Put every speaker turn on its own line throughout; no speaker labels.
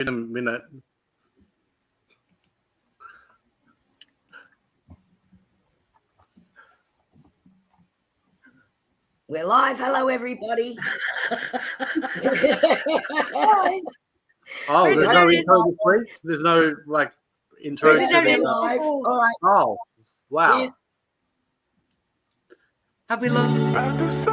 in a minute.
We're live. Hello, everybody.
Oh, there's no intro this week? There's no, like, intro to the...
live. All right.
Oh, wow.
Have we looked?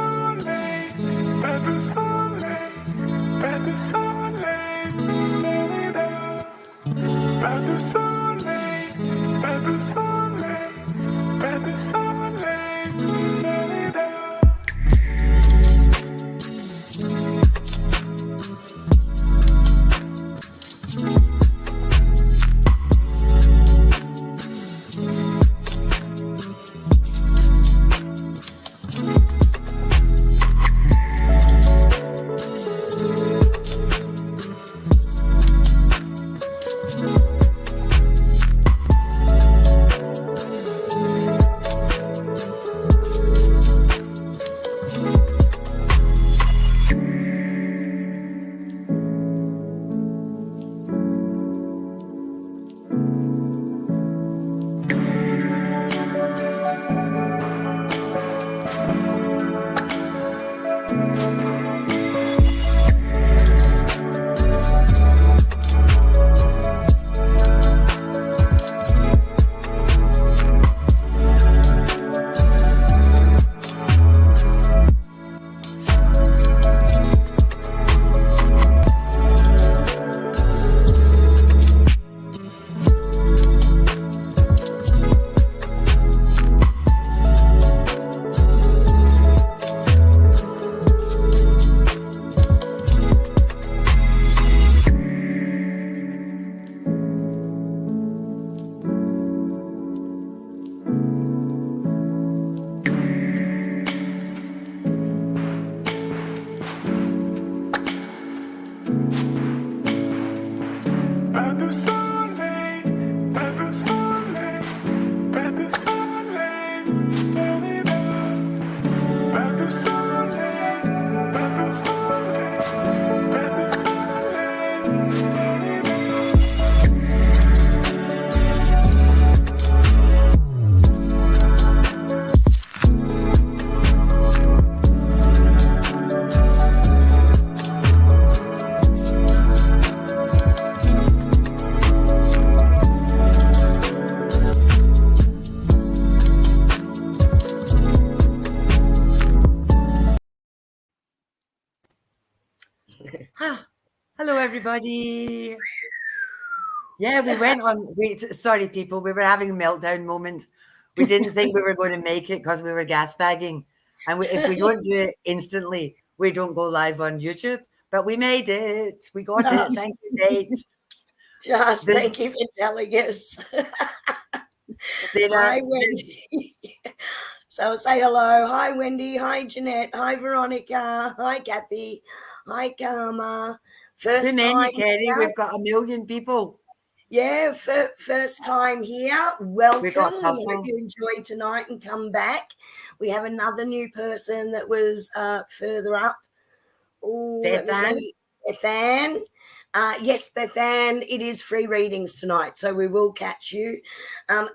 Hello, everybody. Yeah, we went on. Sorry, people. We were having a meltdown moment. We didn't think we were going to make it because we were gas bagging. And if we don't do it instantly, we don't go live on YouTube. But we made it. We got it. Thank you, Nate.
Thank you for telling us. Hi, Wendy. So say hello. Hi, Wendy. Hi, Jeanette. Hi, Veronica. Hi, Kathy. Hi, Karma.
First time, Kerrie. We've got 1 million people.
Yeah, first time here. Welcome. We hope you enjoyed tonight and come back. We have another new person that was further up. Oh, Bethan. Yes, Bethan, it is free readings tonight, so we will catch you.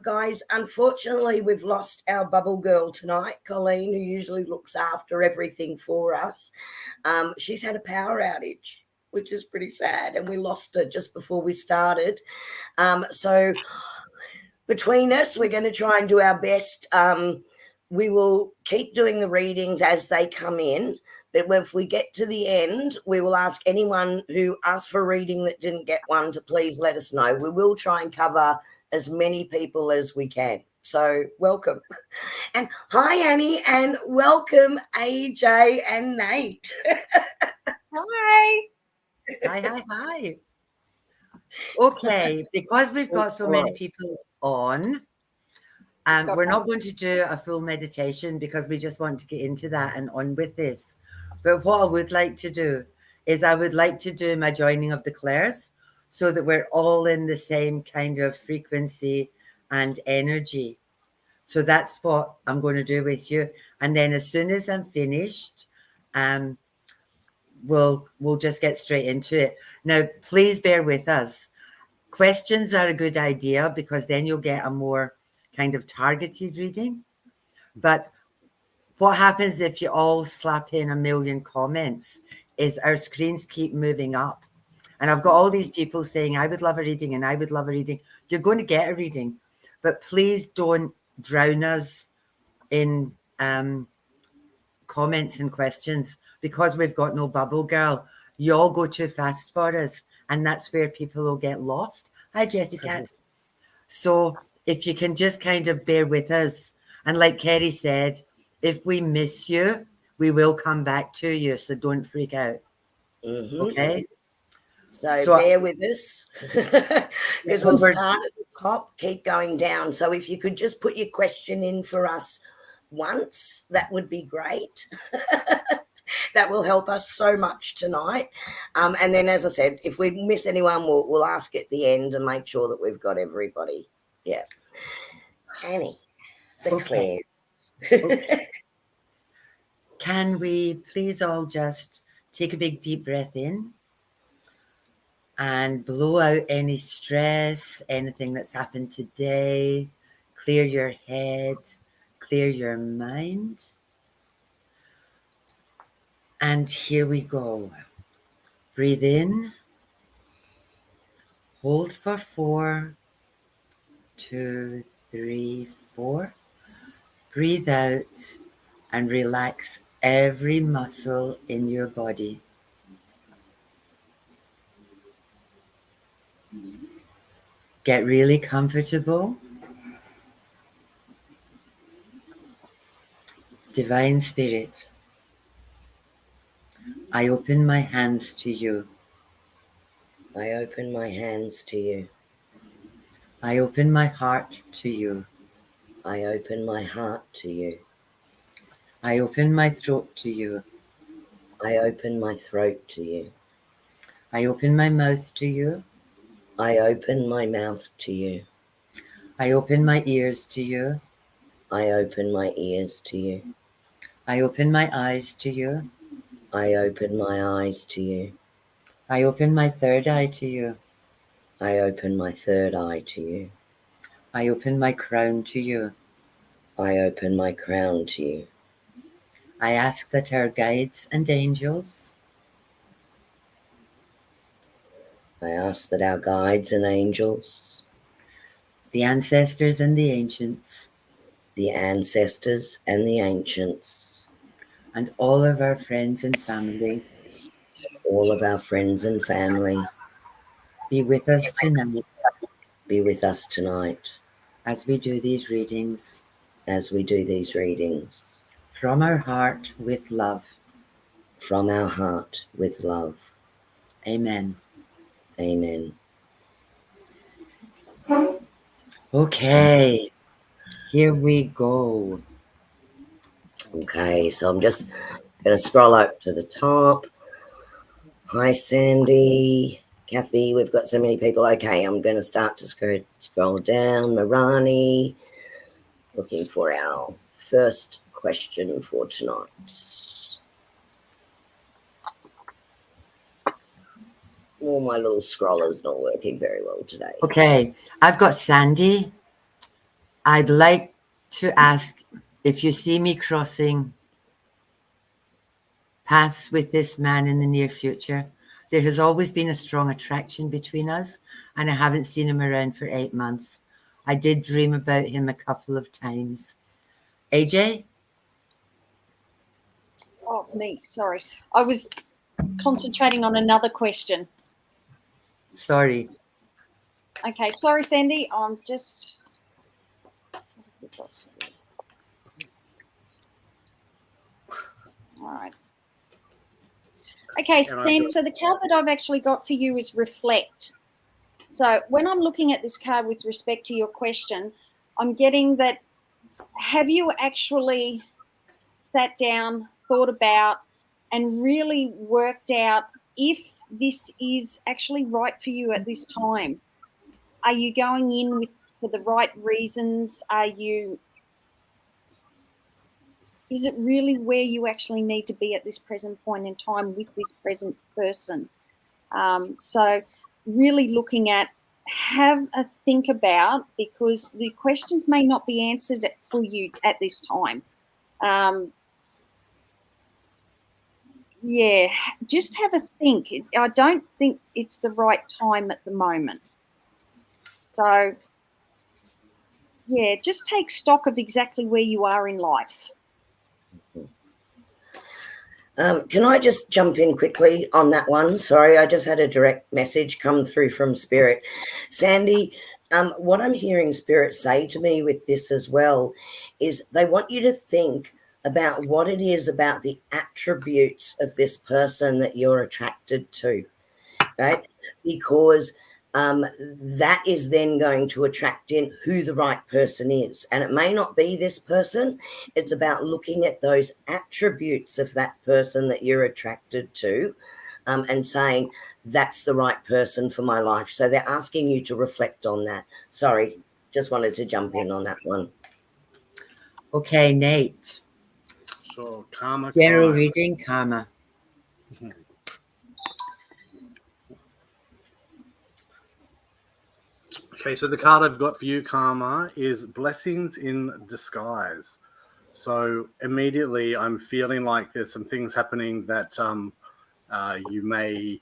Guys, unfortunately, we've lost our bubble girl tonight, Colleen, who usually looks after everything for us. She's had a power outage, which is pretty sad, and we lost her just before we started. So between us, we're going to try and do our best. We will keep doing the readings as they come in. But if we get to the end, we will ask anyone who asked for a reading that didn't get one to please let us know. We will try and cover as many people as we can. So welcome. And hi, Annie, and welcome, AJ and Nate.
Hi. Hi. Okay, because we've got so many people on, we're not going to do a full meditation because we just want to get into that and on with this. But what I would like to do is I would like to do my joining of the clairs so that we're all in the same kind of frequency and energy. So that's what I'm going to do with you. And then as soon as I'm finished, we'll just get straight into it. Now, please bear with us. Questions are a good idea because then you'll get a more kind of targeted reading. But what happens if you all slap in a million comments is our screens keep moving up. And I've got all these people saying, I would love a reading and I would love a reading. You're going to get a reading, but please don't drown us in comments and questions because we've got no bubble, girl. You all go too fast for us. And that's where people will get lost. Hi, Jessica. So if you can just kind of bear with us. And like Kerrie said, if we miss you, we will come back to you. So don't freak out. Okay?
So bear with us because we'll start at the top, keep going down. So if you could just put your question in for us once, that would be great. That will help us so much tonight. And then, as I said, if we miss anyone, we'll ask at the end and make sure that we've got everybody. Yeah. Annie, the Claire.
Okay. Can we please all just take a big deep breath in and blow out any stress, anything that's happened today. Clear your head, clear your mind. And here we go. Breathe in. Hold for 4, 2, 3, 4. Breathe out and relax every muscle in your body. Get really comfortable. Divine Spirit, I open my hands to you.
I open my hands to you.
I open my heart to you.
I open my heart to you.
I open my throat to you.
I open my throat to you.
I open my mouth to you.
I open my mouth to you.
I open my ears to you.
I open my ears to you.
I open my eyes to you.
I open my eyes to you.
I open my third eye to you.
I open my third eye to you.
I open my crown to you.
I open my crown to you.
I ask that our guides and angels,
I ask that our guides and angels,
the ancestors and the ancients,
the ancestors and the ancients,
and all of our friends and family,
all of our friends and family,
be with us tonight.
Be with us tonight
as we do these readings.
As we do these readings.
From our heart with love.
From our heart with love.
Amen.
Amen.
Okay. Here we go.
Okay, so I'm just going to scroll up to the top. Hi, Sandy. Kathy, we've got so many people. Okay, I'm going to start to scroll down. Marani, looking for our first question for tonight. Oh, my little scroller's not working very well today.
Okay, I've got Sandy. I'd like to ask if you see me crossing paths with this man in the near future. There has always been a strong attraction between us, and I haven't seen him around for 8 months. I did dream about him a couple of times. AJ?
Oh, me, sorry. I was concentrating on another question.
Sorry.
Okay, sorry, Sandy. I'm just... All right. Okay, Sandy, so the card that I've actually got for you is Reflect. So when I'm looking at this card with respect to your question, I'm getting that, have you actually sat down, thought about, and really worked out if this is actually right for you at this time? Are you going in for the right reasons? Are you, Is it really where you actually need to be at this present point in time with this present person? So really looking at, have a think about, because the questions may not be answered for you at this time. Yeah, just have a think. I don't think it's the right time at the moment. So, yeah, just take stock of exactly where you are in life.
Can I just jump in quickly on that one? Sorry, I just had a direct message come through from Spirit. Sandy, what I'm hearing Spirit say to me with this as well is they want you to think about what it is about the attributes of this person that you're attracted to, right? Because that is then going to attract in who the right person is. And it may not be this person. It's about looking at those attributes of that person that you're attracted to, and saying, that's the right person for my life. So they're asking you to reflect on that. Sorry, just wanted to jump in on that one.
Okay, Nate.
Sure, karma.
General reading, karma.
Okay, so the card I've got for you, karma, is blessings in disguise. So immediately I'm feeling like there's some things happening that you may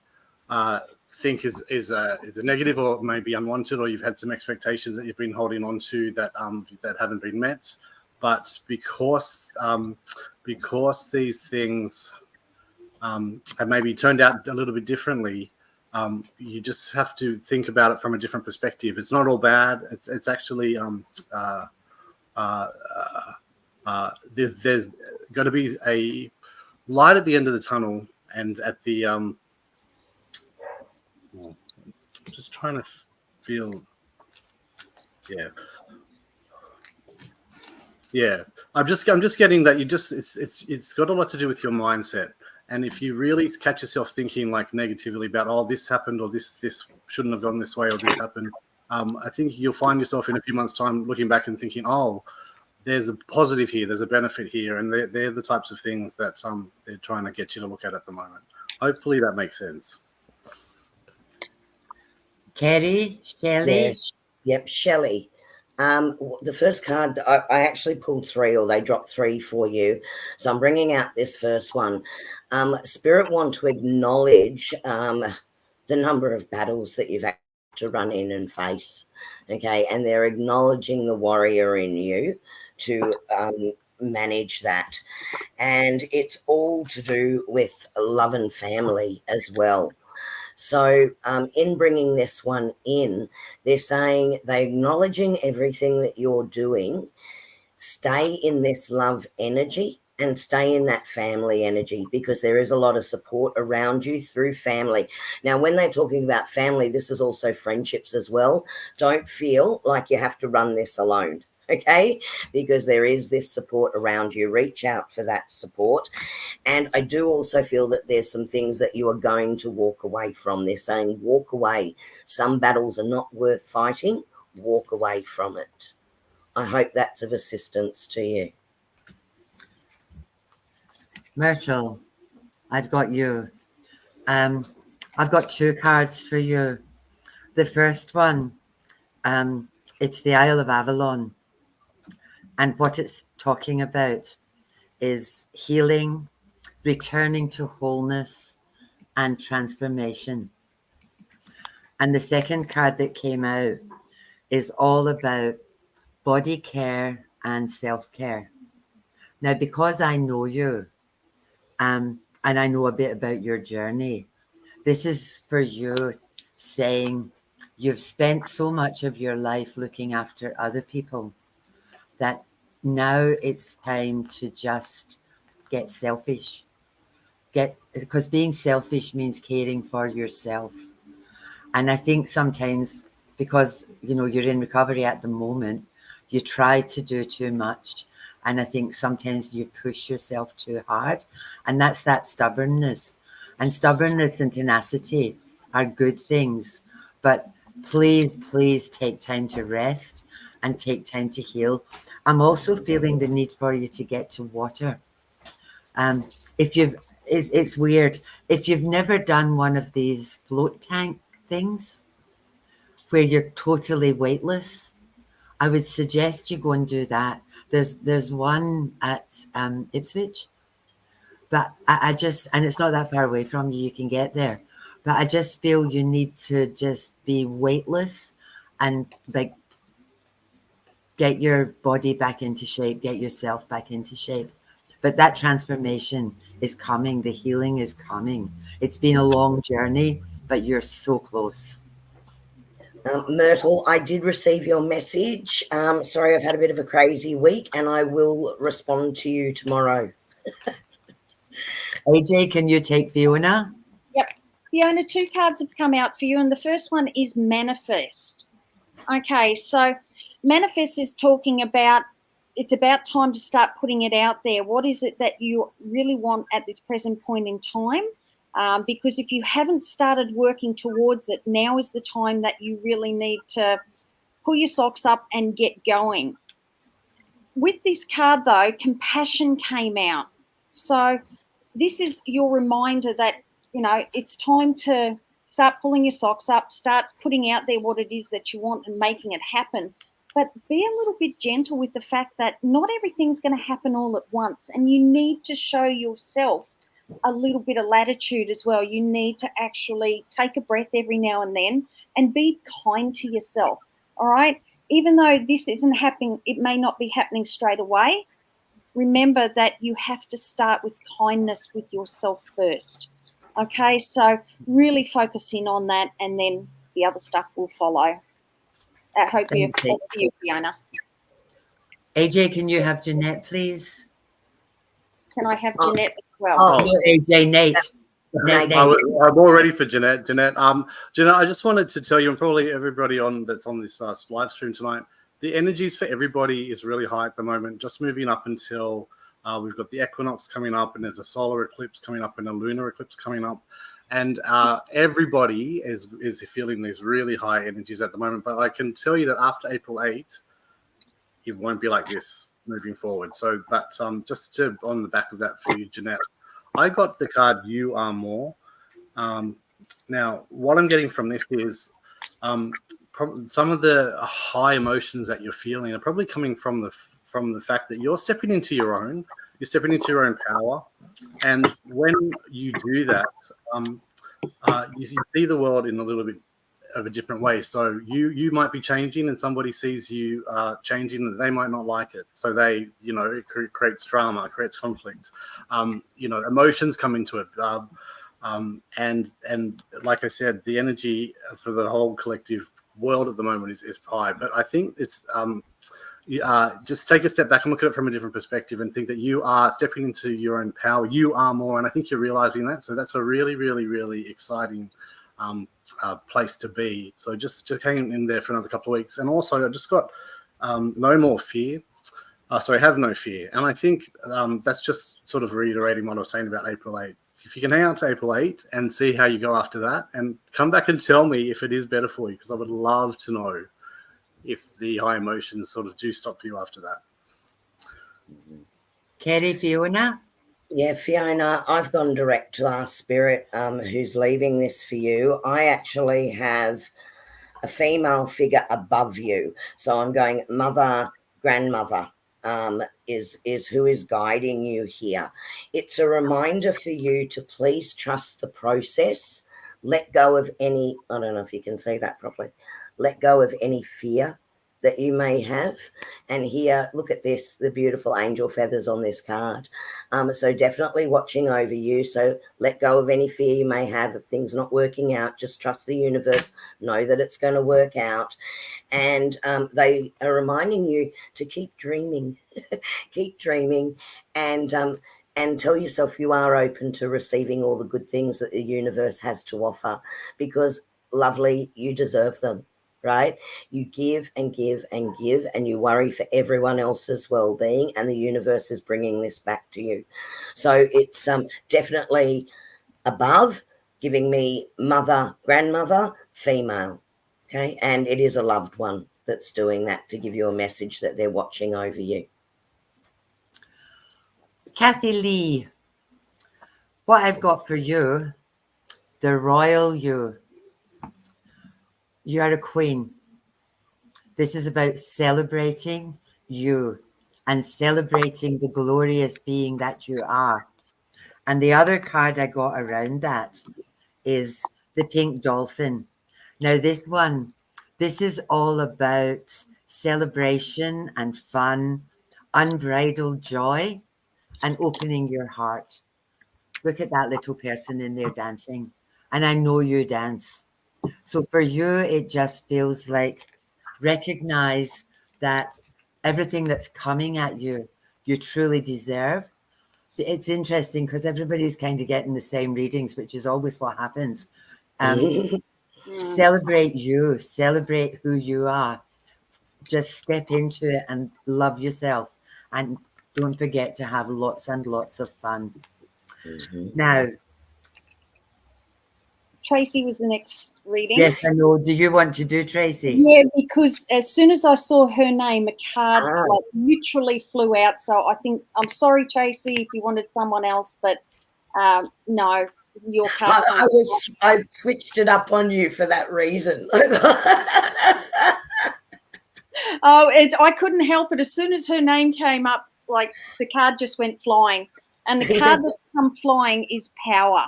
think is a negative, or maybe unwanted, or you've had some expectations that you've been holding on to that that haven't been met. But because these things have maybe turned out a little bit differently, you just have to think about it from a different perspective. It's not all bad. It's actually there's got to be a light at the end of the tunnel, and at the just trying to feel, yeah. I'm just getting that it's got a lot to do with your mindset. And if you really catch yourself thinking like negatively about, oh, this happened, or this shouldn't have gone this way, or this happened, I think you'll find yourself in a few months' time looking back and thinking, oh, there's a positive here, there's a benefit here, and they're the types of things that they're trying to get you to look at the moment. Hopefully that makes sense.
Kerrie, Shelley?
Yes. Yep, Shelley. The first card, I actually pulled 3, or they dropped 3 for you. So I'm bringing out this first one. Spirit want to acknowledge the number of battles that you've had to run in and face, okay? And they're acknowledging the warrior in you to manage that. And it's all to do with love and family as well. So in bringing this one in, they're saying they're acknowledging everything that you're doing. Stay in this love energy and stay in that family energy, because there is a lot of support around you through family. Now, when they're talking about family, this is also friendships as well. Don't feel like you have to run this alone, okay? Because there is this support around you. Reach out for that support. And I do also feel that there's some things that you are going to walk away from. They're saying walk away. Some battles are not worth fighting. Walk away from it. I hope that's of assistance to you.
Myrtle, I've got you. I've got 2 cards for you. The first one, it's the Isle of Avalon. And what it's talking about is healing, returning to wholeness, and transformation. And the second card that came out is all about body care and self-care. Now, because I know you, and I know a bit about your journey, this is for you saying you've spent so much of your life looking after other people that now it's time to just get selfish. Because being selfish means caring for yourself. And I think sometimes, because you're in recovery at the moment, you try to do too much. And I think sometimes you push yourself too hard. And that's that stubbornness. And stubbornness and tenacity are good things. But please take time to rest and take time to heal. I'm also feeling the need for you to get to water. If you've, it's weird. If you've never done one of these float tank things where you're totally weightless, I would suggest you go and do that. There's one at Ipswich, but I just, and it's not that far away from you, you can get there. But I just feel you need to just be weightless and like get your body back into shape, get yourself back into shape. But that transformation is coming. The healing is coming. It's been a long journey, but you're so close.
Myrtle, I did receive your message. Sorry, I've had a bit of a crazy week, and I will respond to you tomorrow.
AJ, can you take Fiona?
Yep. Fiona, 2 cards have come out for you, and the first one is Manifest. Okay, so Manifest is talking about, it's about time to start putting it out there. What is it that you really want at this present point in time? Because if you haven't started working towards it, now is the time that you really need to pull your socks up and get going. With this card, though, Compassion came out. So this is your reminder that, you know, it's time to start pulling your socks up, start putting out there what it is that you want and making it happen. But be a little bit gentle with the fact that not everything's going to happen all at once, and you need to show yourself a little bit of latitude as well. You need to actually take a breath every now and then and be kind to yourself, all right? Even though this isn't happening, it may not be happening straight away. Remember that you have to start with kindness with yourself first. Okay, so really focus in on that, and then the other stuff will follow. I hope you, Fiona.
AJ, can you have Jeanette, please?
Can I have Jeanette as well?
No, AJ, Nate.
I'm all ready for Jeanette. Jeanette, I just wanted to tell you, and probably everybody that's on this live stream tonight, the energies for everybody is really high at the moment, just moving up until we've got the equinox coming up, and there's a solar eclipse coming up and a lunar eclipse coming up. And everybody is feeling these really high energies at the moment. But I can tell you that after April 8, it won't be like this moving forward. So that's just on the back of that for you, Jeanette. I got the card You Are More. Now, what I'm getting from this is some of the high emotions that you're feeling are probably coming from the fact that you're stepping into your own power. And when you do that, you see the world in a little bit of a different way. So you might be changing, and somebody sees you changing, and they might not like it. So they, it creates drama, it creates conflict. Emotions come into it. And like I said, the energy for the whole collective world at the moment is high. But I think it's just take a step back and look at it from a different perspective and think that you are stepping into your own power. You are more, and I think you're realizing that. So that's a really, really, really exciting place to be. So just hang in there for another couple of weeks. And also, I just got no more fear. Have no fear. And I think that's just sort of reiterating what I was saying about April 8. If you can hang out to April 8 and see how you go after that, and come back and tell me if it is better for you, because I would love to know if the high emotions sort of do stop you after that.
Kerrie, Fiona?
Yeah, Fiona, I've gone direct to our spirit who's leaving this for you. I actually have a female figure above you. So I'm going mother, grandmother is who is guiding you here. It's a reminder for you to please trust the process. Let go of any, I don't know if you can say that properly, let go of any fear that you may have. And here, look at this, the beautiful angel feathers on this card. So definitely watching over you. So let go of any fear you may have of things not working out. Just trust the universe. Know that it's going to work out. And they are reminding you to keep dreaming, keep dreaming, and tell yourself you are open to receiving all the good things that the universe has to offer, because lovely, you deserve them. Right? You give and give and give, and you worry for everyone else's well-being, and the universe is bringing this back to you. So it's definitely above, giving me mother, grandmother, female. Okay, and it is a loved one that's doing that to give you a message that they're watching over you.
Kathy Lee, what I've got for you, the royal you. You are a queen. This is about celebrating you and celebrating the glorious being that you are. And the other card I got around that is the pink dolphin. Now, this is all about celebration and fun, unbridled joy, and opening your heart. Look at that little person in there dancing. And I know you dance. So for you, it just feels like recognize that everything that's coming at you, you truly deserve. It's interesting because everybody's kind of getting the same readings, which is always what happens. Celebrate you, celebrate who you are. Just step into it and love yourself. And don't forget to have lots and lots of fun. Now,
Tracy was the next reading.
yes, I know. Do you want to do Tracy?
Yeah, because as soon as I saw her name, a card like literally flew out. So I think, I'm sorry, Tracy, if you wanted someone else, but no, your card.
I switched it up on you for that reason.
I couldn't help it. As soon as her name came up, like the card just went flying. And the card that's come flying is power.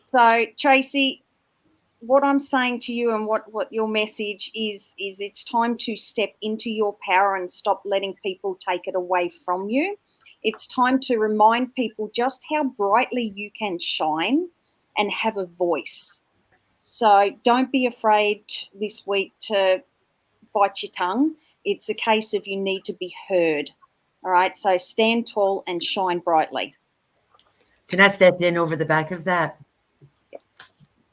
So, Tracy, what I'm saying to you and what your message is it's time to step into your power and stop letting people take it away from you. It's time to remind people just how brightly you can shine and have a voice. So don't be afraid this week to bite your tongue. It's a case of you need to be heard. All right, so stand tall and shine brightly.
Can I step in over the back of that?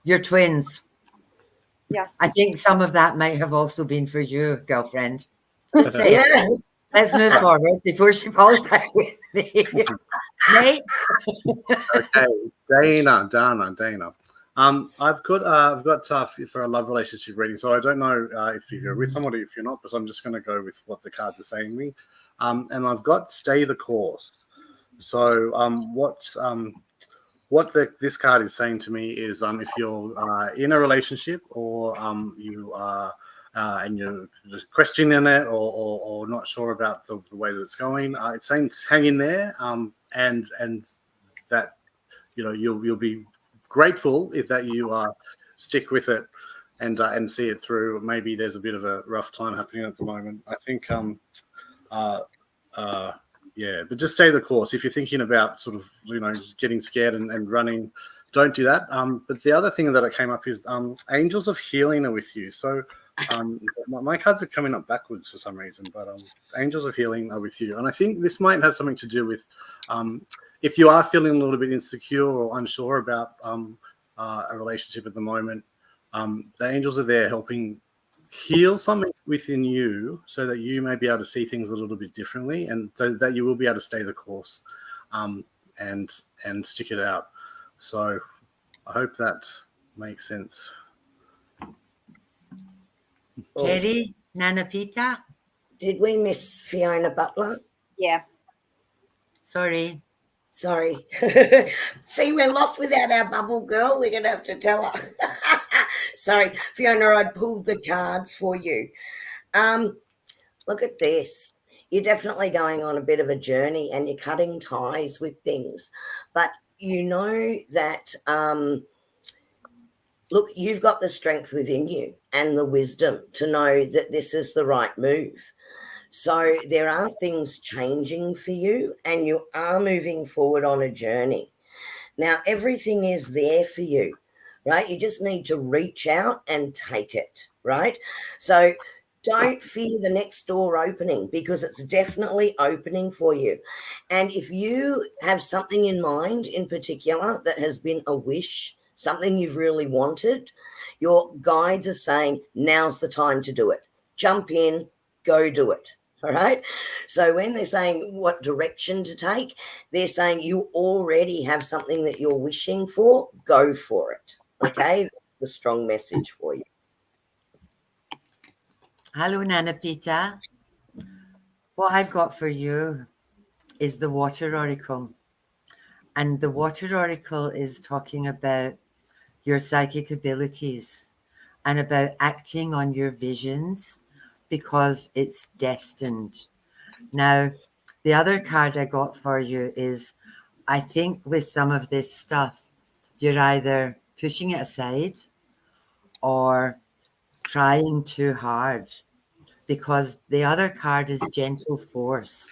You're twins.
Yeah.
I think some of that might have also been for you, girlfriend. Just say it. Let's move forward before she falls out with me. Nate?
Okay, Dana. I've got for a love relationship reading, so I don't know if you're with somebody, if you're not, but I'm just going to go with what the cards are saying to me. And I've got stay the course. So what this card is saying to me is if you're in a relationship or you are and you're just questioning it or not sure about the way that it's going, it's saying hang in there and that you'll be grateful if that you stick with it and see it through. Maybe there's a bit of a rough time happening at the moment. I think yeah, but just stay the course. If you're thinking about sort of, getting scared and running, don't do that. But the other thing that it came up is angels of healing are with you. So my cards are coming up backwards for some reason, but angels of healing are with you. And I think this might have something to do with if you are feeling a little bit insecure or unsure about a relationship at the moment, the angels are there helping heal something within you so that you may be able to see things a little bit differently and so that you will be able to stay the course and stick it out. So I hope that makes sense.
Kerrie, Nana Pita?
Did we miss Fiona Butler?
Yeah.
Sorry. See, we're lost without our bubble girl. We're going to have to tell her. Sorry, Fiona, I pulled the cards for you. Look at this. You're definitely going on a bit of a journey and you're cutting ties with things. But you know that, look, you've got the strength within you and the wisdom to know that this is the right move. So there are things changing for you and you are moving forward on a journey. Now, everything is there for you, right? You just need to reach out and take it, right? So don't fear the next door opening because it's definitely opening for you. And if you have something in mind in particular that has been a wish, something you've really wanted, your guides are saying, now's the time to do it. Jump in, go do it. All right. So when they're saying what direction to take, they're saying you already have something that you're wishing for, go for it. Okay. That's the strong message for you.
Hello, Nana Pita. What I've got for you is the Water Oracle. And the Water Oracle is talking about your psychic abilities and about acting on your visions because it's destined. Now, the other card I got for you is, I think with some of this stuff, you're either pushing it aside or trying too hard, because the other card is Gentle Force,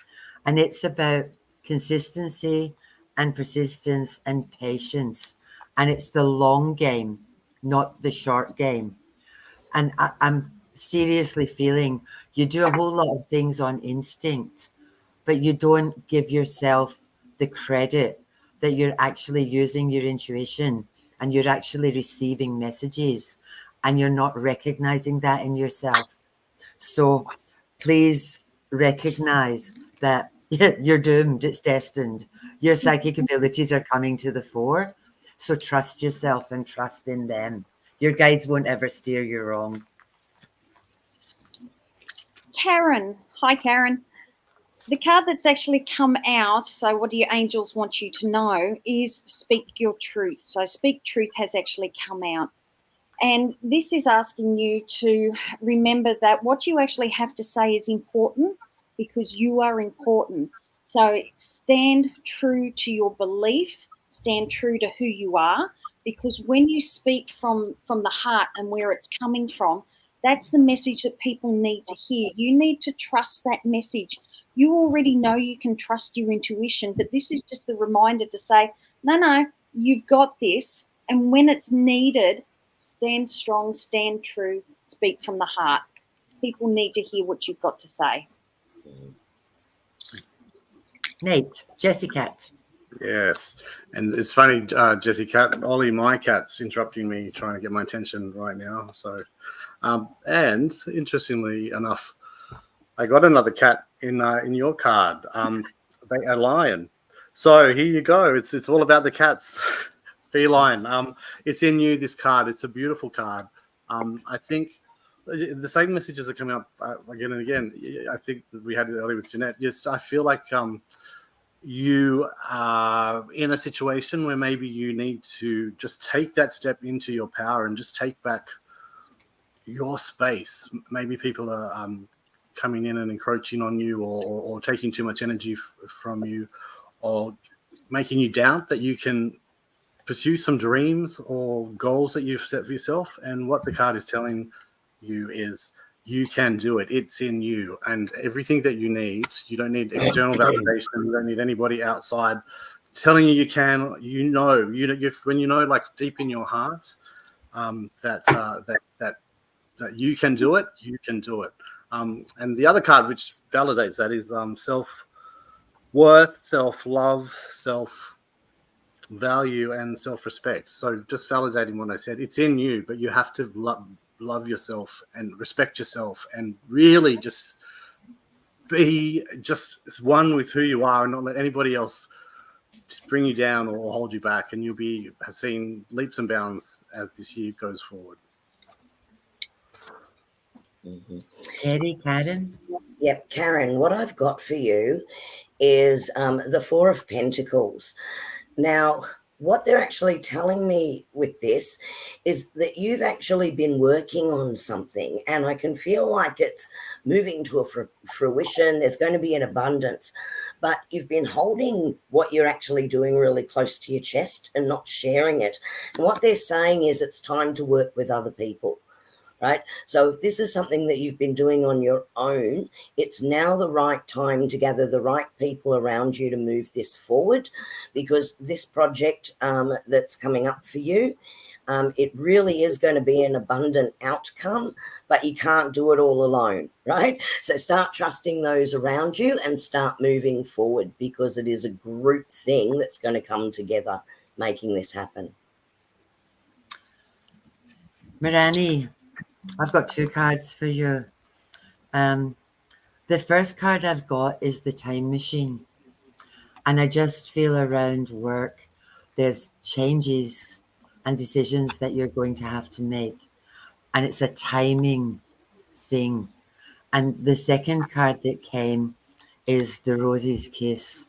and it's about consistency and persistence and patience, and it's the long game, not the short game. And I'm seriously feeling you do a whole lot of things on instinct, but you don't give yourself the credit that you're actually using your intuition and you're actually receiving messages, and you're not recognizing that in yourself. So please recognize that you're doomed. It's destined. Your psychic abilities are coming to the fore. So trust yourself and trust in them. Your guides won't ever steer you wrong.
Karen. Hi, Karen. The card that's actually come out, so what do your angels want you to know, is speak your truth. So speak truth has actually come out. And this is asking you to remember that what you actually have to say is important, because you are important. So stand true to your belief, stand true to who you are, because when you speak from the heart and where it's coming from, that's the message that people need to hear. You need to trust that message. You already know you can trust your intuition, but this is just a reminder to say, no, you've got this. And when it's needed, stand strong, stand true, speak from the heart. People need to hear what you've got to say.
Nate, Jessie Cat.
Yes, and it's funny, Jessie Cat, Ollie, my cat's interrupting me, trying to get my attention right now. So, and interestingly enough, I got another cat in your card, a lion. So here you go. It's all about the cats, feline. It's in you. This card. It's a beautiful card. I think the same messages are coming up again and again. I think that we had it earlier with Jeanette. Yes, I feel like you are in a situation where maybe you need to just take that step into your power and just take back your space. Maybe people are coming in and encroaching on you, or taking too much energy from you, or making you doubt that you can pursue some dreams or goals that you've set for yourself. And what the card is telling you is you can do it. It's in you, and everything that you need. You don't need external validation. You don't need anybody outside telling you you can. When you know, like deep in your heart, that you can do it. You can do it. And the other card which validates that is self-worth, self-love, self-value, and self-respect. So just validating what I said, it's in you, but you have to love yourself and respect yourself, and really just be just one with who you are, and not let anybody else bring you down or hold you back, and you'll be seeing leaps and bounds as this year goes forward.
Kerrie, Karen?
Yep, Karen, what I've got for you is the Four of Pentacles. Now, what they're actually telling me with this is that you've actually been working on something, and I can feel like it's moving to a fruition. There's going to be an abundance, but you've been holding what you're actually doing really close to your chest and not sharing it. And what they're saying is it's time to work with other people. Right. So if this is something that you've been doing on your own, it's now the right time to gather the right people around you to move this forward, because this project that's coming up for you, it really is going to be an abundant outcome, but you can't do it all alone. Right. So start trusting those around you and start moving forward, because it is a group thing that's going to come together making this happen.
Mirani, I've got two cards for you. The first card I've got is the Time Machine. And I just feel around work, there's changes and decisions that you're going to have to make. And it's a timing thing. And the second card that came is the Rose's Kiss.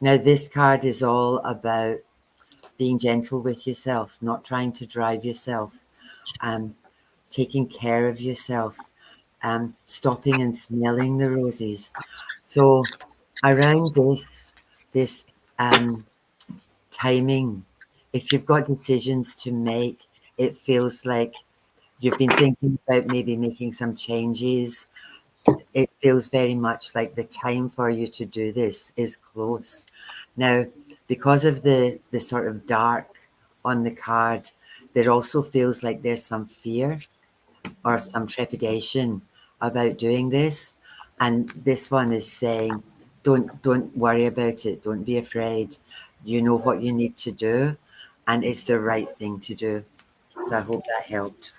Now, this card is all about being gentle with yourself, not trying to drive yourself, taking care of yourself, stopping and smelling the roses. So around this timing, if you've got decisions to make, it feels like you've been thinking about maybe making some changes. It feels very much like the time for you to do this is close. Now, because of the sort of dark on the card, there also feels like there's some fear or some trepidation about doing this. And this one is saying, don't worry about it. Don't be afraid. You know what you need to do, and it's the right thing to do. So I hope that helped.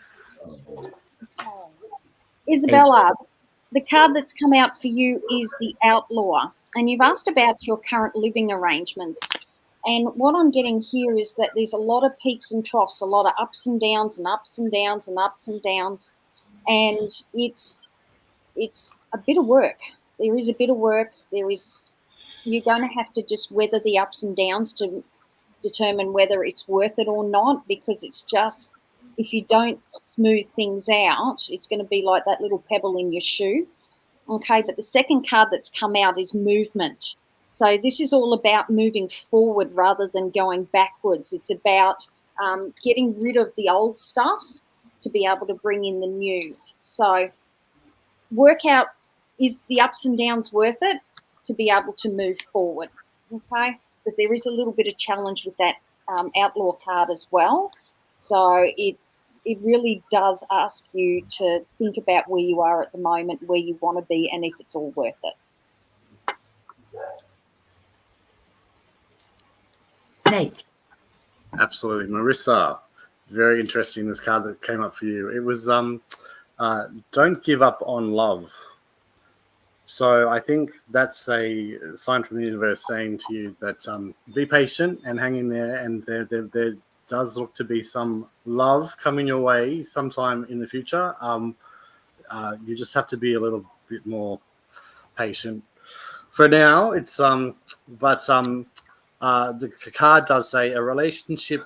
Isabella, the card that's come out for you is the Outlaw, and you've asked about your current living arrangements. And what I'm getting here is that there's a lot of peaks and troughs, a lot of ups and downs and ups and downs and ups and downs. And it's a bit of work. There is a bit of work. You're going to have to just weather the ups and downs to determine whether it's worth it or not, because it's just, if you don't smooth things out, it's going to be like that little pebble in your shoe. Okay, but the second card that's come out is movement. So this is all about moving forward rather than going backwards. It's about getting rid of the old stuff to be able to bring in the new. So work out, is the ups and downs worth it to be able to move forward? Okay, because there is a little bit of challenge with that Outlaw card as well. So it really does ask you to think about where you are at the moment, where you want to be, and if it's all worth it.
Nate.
Absolutely. Marissa, very interesting, this card that came up for you. It was don't give up on love. So I think that's a sign from the universe saying to you that be patient and hang in there, and there does look to be some love coming your way sometime in the future. You just have to be a little bit more patient. For now, it's the card does say a relationship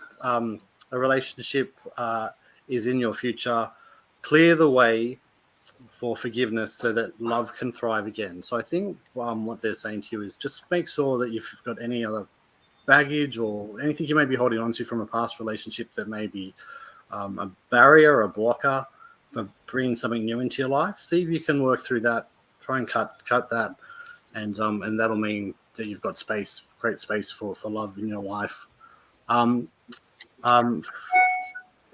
is in your future. Clear the way for forgiveness so that love can thrive again. So I think what they're saying to you is just make sure that if you've got any other baggage or anything you may be holding on to from a past relationship that may be a barrier or a blocker for bringing something new into your life, see if you can work through that. Try and cut that, and that'll mean that you've got great space for love in your life. The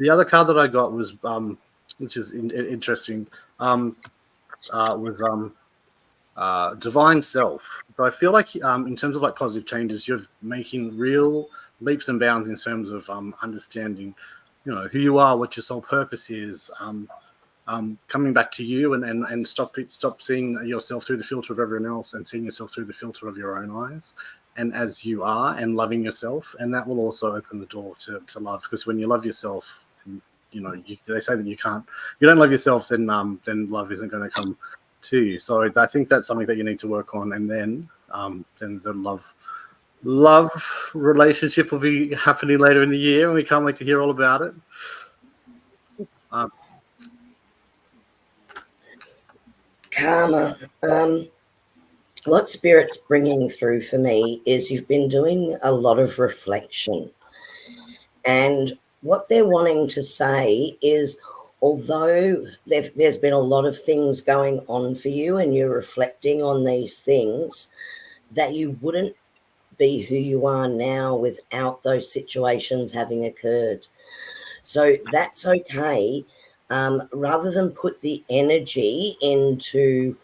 other card that I got was which is interesting, was Divine Self. So I feel like in terms of like positive changes, you're making real leaps and bounds in terms of understanding, who you are, what your soul purpose is, coming back to you, and stop seeing yourself through the filter of everyone else and seeing yourself through the filter of your own eyes, and as you are, and loving yourself. And that will also open the door to love, because when you love yourself, they say that you don't love yourself, then love isn't going to come to you. So I think that's something that you need to work on, and then the love relationship will be happening later in the year, and we can't wait to hear all about it.
Karma. What Spirit's bringing through for me is you've been doing a lot of reflection, and what they're wanting to say is, although there's been a lot of things going on for you and you're reflecting on these things, that you wouldn't be who you are now without those situations having occurred. So that's okay. Rather than put the energy into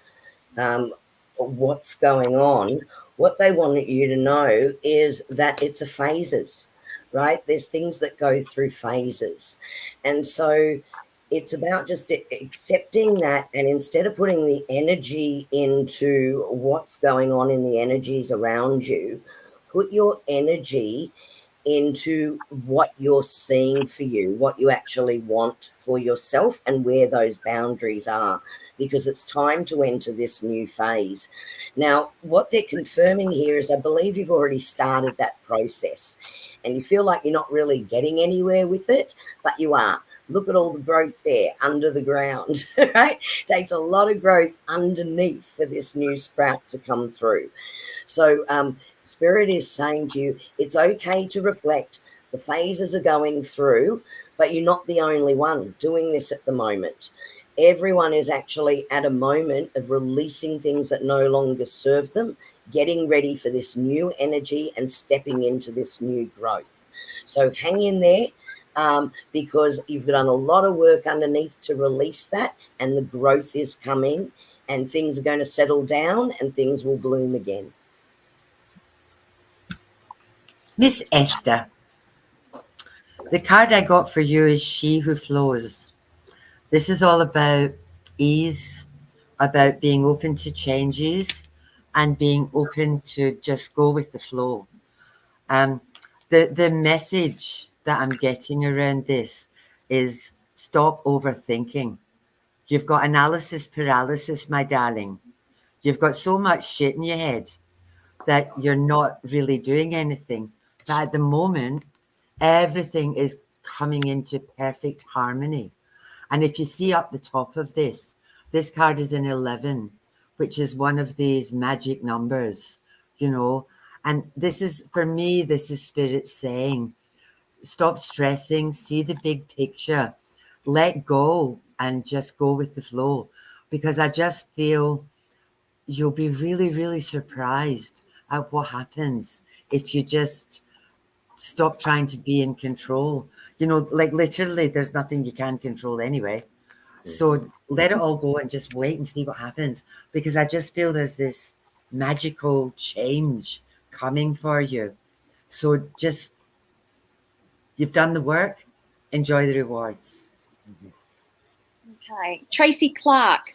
what's going on, what they want you to know is that it's a phases, right? There's things that go through phases. And so it's about just accepting that, and instead of putting the energy into what's going on in the energies around you, put your energy into what you're seeing for you, what you actually want for yourself, and where those boundaries are, because it's time to enter this new phase. Now, what they're confirming here is I believe you've already started that process and you feel like you're not really getting anywhere with it, but you are. Look at all the growth there under the ground, right? Takes a lot of growth underneath for this new sprout to come through. So Spirit is saying to you, it's okay to reflect. The phases are going through, but you're not the only one doing this at the moment. Everyone is actually at a moment of releasing things that no longer serve them, getting ready for this new energy and stepping into this new growth. So hang in there. Because you've done a lot of work underneath to release that, and the growth is coming, and things are going to settle down and things will bloom again.
Miss Esther, the card I got for you is She Who Flows. This is all about ease, about being open to changes and being open to just go with the flow. The message that I'm getting around this is stop overthinking. You've got analysis paralysis, my darling. You've got so much shit in your head that you're not really doing anything. But at the moment, everything is coming into perfect harmony. And if you see up the top of this card is an 11, which is one of these magic numbers, you know. And this is, for me, this is Spirit saying, stop stressing, see the big picture, let go and just go with the flow. Because I just feel you'll be really, really surprised at what happens if you just stop trying to be in control. You know, like literally there's nothing you can control anyway. So let it all go and just wait and see what happens. Because I just feel there's this magical change coming for you. So just, you've done the work, enjoy the rewards.
Okay, Tracy Clark.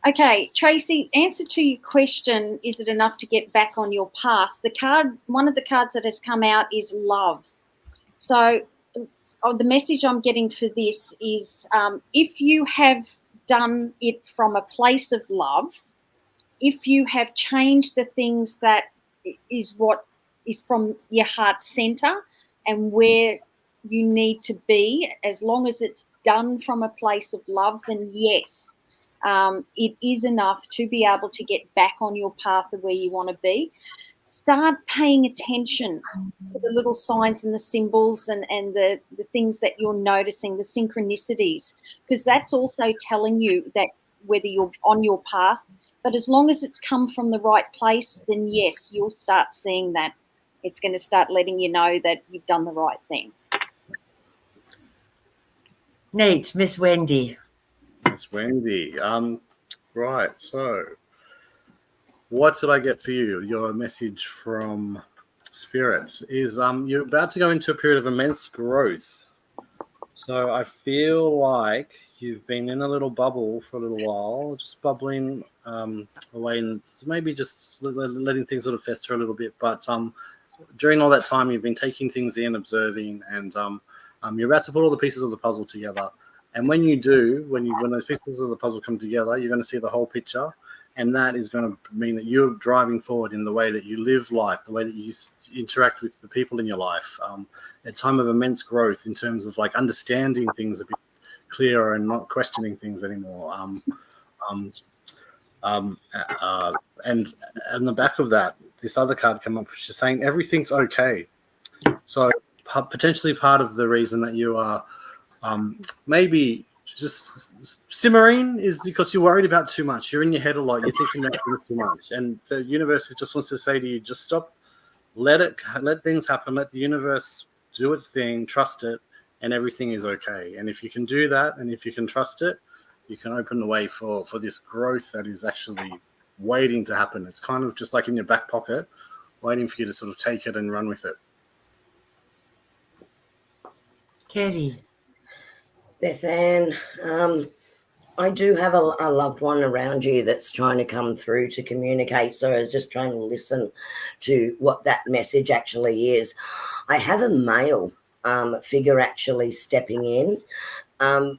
Okay, Tracy, answer to your question, is it enough to get back on your path? The card, one of the cards that has come out is love. So the message I'm getting for this is if you have done it from a place of love, if you have changed the things that is what is from your heart center and where you need to be, as long as it's done from a place of love, then yes, it is enough to be able to get back on your path of where you want to be. Start paying attention to the little signs and the symbols and the things that you're noticing, the synchronicities, because that's also telling you that whether you're on your path, but as long as it's come from the right place, then yes, you'll start seeing that. It's going to start letting you know that you've done the right thing.
Nate, Miss Wendy.
Miss Wendy. Right, so what did I get for you? Your message from Spirit is you're about to go into a period of immense growth. So I feel like you've been in a little bubble for a little while, just bubbling away, and maybe just letting things sort of fester a little bit. But during all that time, you've been taking things in, observing, and you're about to put all the pieces of the puzzle together. And when you do, when those pieces of the puzzle come together, you're going to see the whole picture. And that is going to mean that you're driving forward in the way that you live life, the way that you interact with the people in your life. A time of immense growth in terms of like understanding things a bit clearer and not questioning things anymore. And on the back of that, this other card came up, which is saying everything's okay. So potentially part of the reason that you are maybe just simmering is because you're worried about too much. You're in your head a lot. You're thinking about too much, and the universe just wants to say to you, just stop, let things happen, let the universe do its thing, trust it, and everything is okay. And if you can do that, and if you can trust it, you can open the way for this growth that is actually waiting to happen. It's kind of just like in your back pocket, waiting for you to sort of take it and run with it.
Kerrie.
Beth Ann, I do have a loved one around you that's trying to come through to communicate. So I was just trying to listen to what that message actually is. I have a male figure actually stepping in.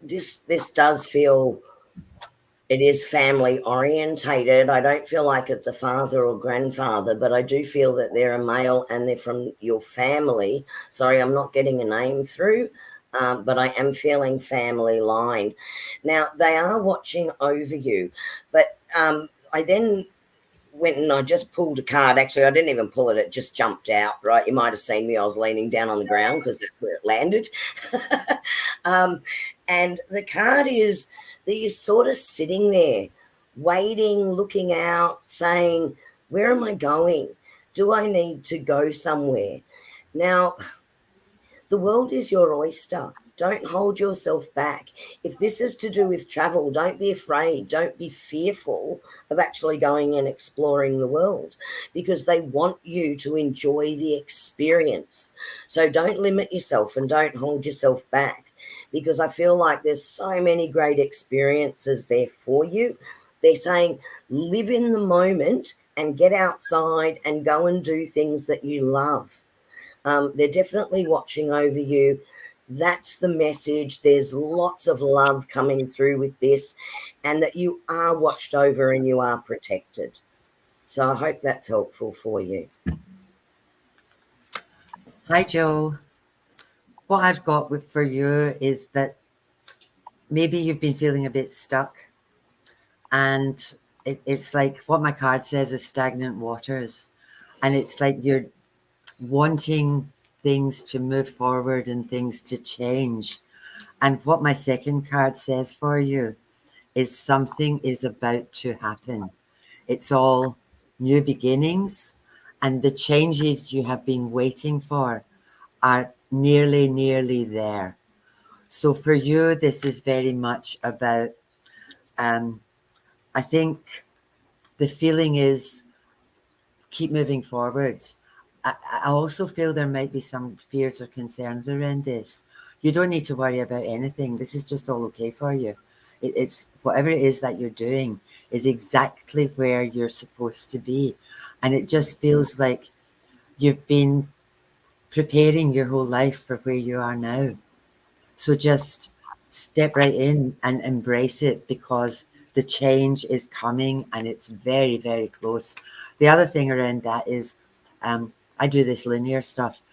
This does feel, it is family orientated. I don't feel like it's a father or grandfather, but I do feel that they're a male and they're from your family. Sorry, I'm not getting a name through, but I am feeling family line. Now, they are watching over you, but I then went and I just pulled a card. Actually, I didn't even pull it. It just jumped out, right? You might have seen me. I was leaning down on the ground because that's where it landed. And the card is that you're sort of sitting there, waiting, looking out, saying, where am I going? Do I need to go somewhere? Now, the world is your oyster. Don't hold yourself back. If this is to do with travel, don't be afraid. Don't be fearful of actually going and exploring the world, because they want you to enjoy the experience. So don't limit yourself and don't hold yourself back, because I feel like there's so many great experiences there for you. They're saying live in the moment and get outside and go and do things that you love. They're definitely watching over you. That's the message. There's lots of love coming through with this, and that you are watched over and you are protected. So I hope that's helpful for you.
Hi, Joe. What I've got for you is that maybe you've been feeling a bit stuck, and it's like what my card says is stagnant waters, and it's like you're wanting things to move forward and things to change. And what my second card says for you is something is about to happen. It's all new beginnings, and the changes you have been waiting for are nearly there. So for you, this is very much about, I think the feeling is keep moving forward. I also feel there might be some fears or concerns around this. You don't need to worry about anything. This is just all okay for you. It's whatever it is that you're doing is exactly where you're supposed to be. And it just feels like you've been preparing your whole life for where you are now. So just step right in and embrace it, because the change is coming and it's very close. The other thing around that is I do this linear stuff.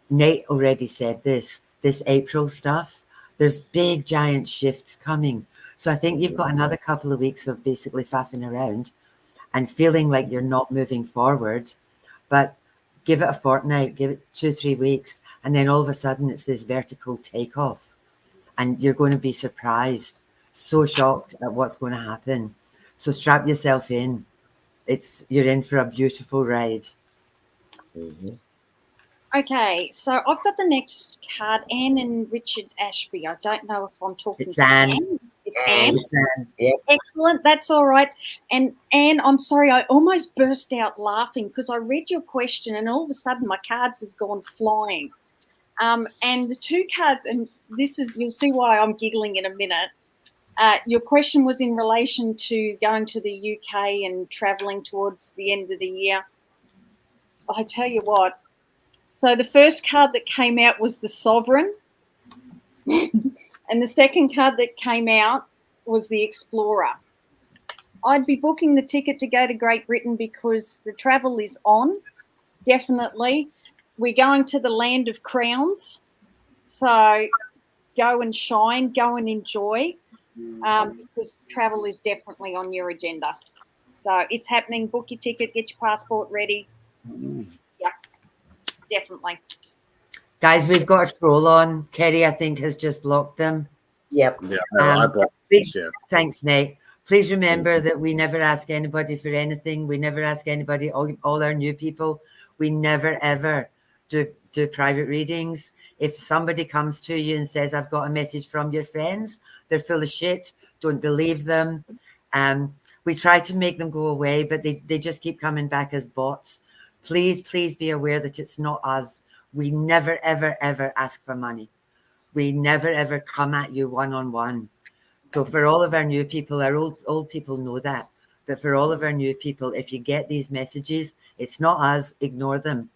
Nate already said this April stuff, there's big giant shifts coming. So I think you've got another couple of weeks of basically faffing around and feeling like you're not moving forward, but give it a fortnight, give it 2-3 weeks, and then all of a sudden it's this vertical takeoff, and you're going to be surprised, so shocked at what's going to happen. So strap yourself in. You're in for a beautiful ride.
Mm-hmm.
Okay, so I've got the next card, Anne and Richard Ashby. I don't know if I'm talking
It's
to
Anne.
Anne. It's Anne.
It's Anne. Yep.
Excellent. That's all right. And Anne, I'm sorry, I almost burst out laughing because I read your question and all of a sudden my cards have gone flying. And the two cards, and this is, you'll see why I'm giggling in a minute. Your question was in relation to going to the UK and travelling towards the end of the year. I tell you what. So the first card that came out was the Sovereign. And the second card that came out was the Explorer. I'd be booking the ticket to go to Great Britain because the travel is on, definitely. We're going to the land of crowns. So go and shine, go and enjoy, because travel is definitely on your agenda. So it's happening. Book your ticket, get your passport ready. Yeah, definitely.
Guys, we've got a troll on. Kerrie, I think, has just blocked them.
Yep.
Yeah, I blocked
please,
yeah.
Thanks, Nate. Please remember that we never ask anybody for anything. We never ask anybody, all our new people. We never, ever do private readings. If somebody comes to you and says, I've got a message from your friends, they're full of shit. Don't believe them. We try to make them go away, but they just keep coming back as bots. Please be aware that it's not us. We never, ever ask for money. We never, ever come at you one-on-one. So for all of our new people, our old people know that. But for all of our new people, if you get these messages, it's not us, ignore them.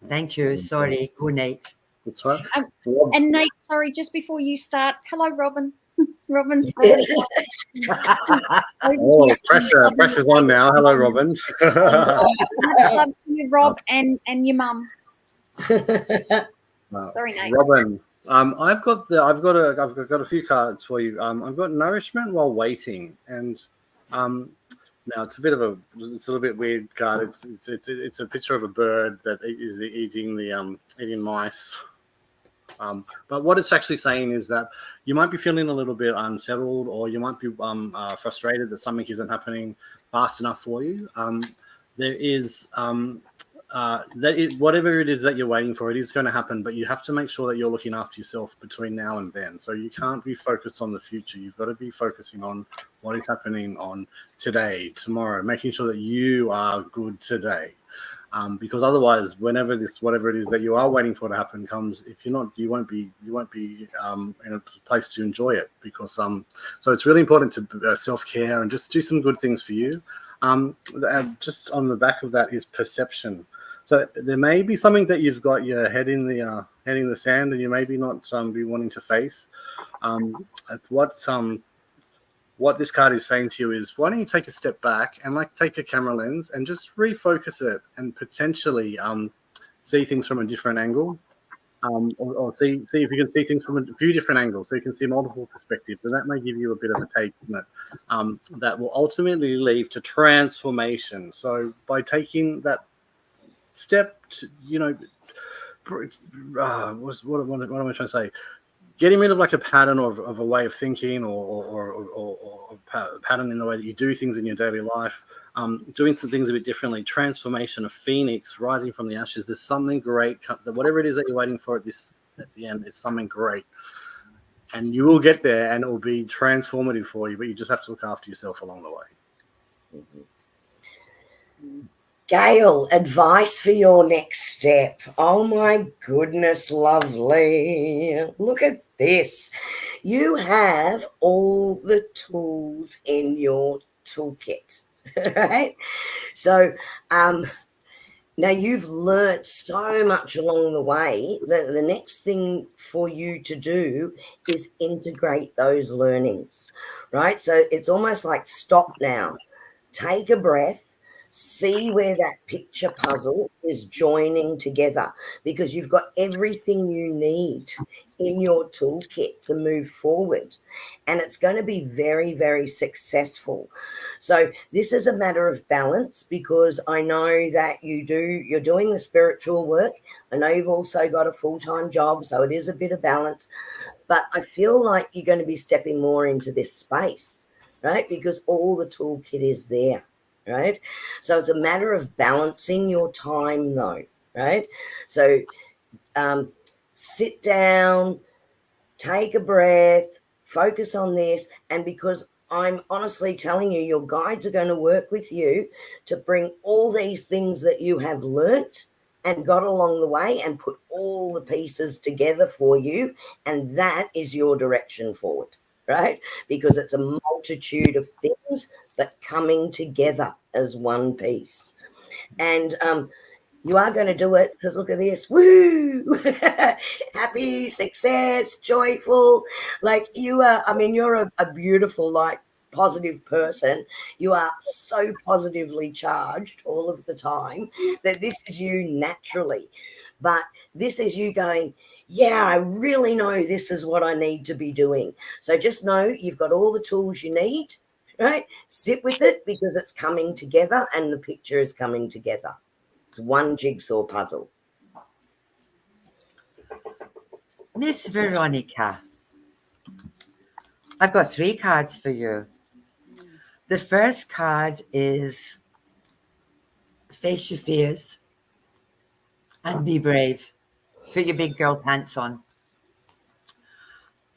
Thank you. Sorry. Go Nate.
That's right.
And Nate, sorry, just before you start, hello, Robin. Robin's
Oh, pressure's on now. Hello, Robin.
love to you, Rob, and your mum. Sorry, Nate.
Robin, I've got a few cards for you. I've got nourishment while waiting, and now it's a little bit weird card. It's a picture of a bird that is eating mice. But what it's actually saying is that you might be feeling a little bit unsettled, or you might be frustrated that something isn't happening fast enough for you. There is whatever it is that you're waiting for, it is going to happen, but you have to make sure that you're looking after yourself between now and then. So you can't be focused on the future. You've got to be focusing on what is happening on today, tomorrow, making sure that you are good today. Because otherwise, whatever it is that you are waiting for to happen comes, if you're not, you won't be in a place to enjoy it. Because so it's really important to self-care and just do some good things for you. Just on the back of that is perception. So there may be something that you've got your head in the sand, and you maybe not be wanting to face. What this card is saying to you is, why don't you take a step back and take a camera lens and just refocus it and potentially see things from a different angle, or see if you can see things from a few different angles, so you can see multiple perspectives, and that may give you a bit of a take on it, that will ultimately lead to transformation. So by taking that step to, what am I trying to say? Getting rid of a pattern of a way of thinking, or a pattern in the way that you do things in your daily life, doing some things a bit differently, transformation, a phoenix rising from the ashes. There's something great. Whatever it is that you're waiting for at the end, it's something great. And you will get there, and it will be transformative for you, but you just have to look after yourself along the way.
Gail, advice for your next step. Oh my goodness, lovely. Look at this. You have all the tools in your toolkit, right? So now you've learnt so much along the way that the next thing for you to do is integrate those learnings, right? So it's almost like stop now, take a breath, see where that picture puzzle is joining together, because you've got everything you need in your toolkit to move forward, and it's going to be very, very successful. So this is a matter of balance, because I know that you're doing the spiritual work. I know you've also got a full-time job, so it is a bit of balance, but I feel like you're going to be stepping more into this space, right? Because all the toolkit is there. Right? So it's a matter of balancing your time, though, right? So sit down, take a breath, focus on this, and because I'm honestly telling you, your guides are going to work with you to bring all these things that you have learnt and got along the way and put all the pieces together for you, and that is your direction forward, right? Because it's a multitude of things but coming together as one piece. And you are going to do it, because look at this. Woo! Happy, success, joyful. You are, you're a beautiful, positive person. You are so positively charged all of the time that this is you naturally. But this is you going, yeah, I really know this is what I need to be doing. So just know you've got all the tools you need. Right? Sit with it, because it's coming together and the picture is coming together. It's one jigsaw puzzle.
Miss Veronica, I've got 3 cards for you. The first card is face your fears and be brave. Put your big girl pants on.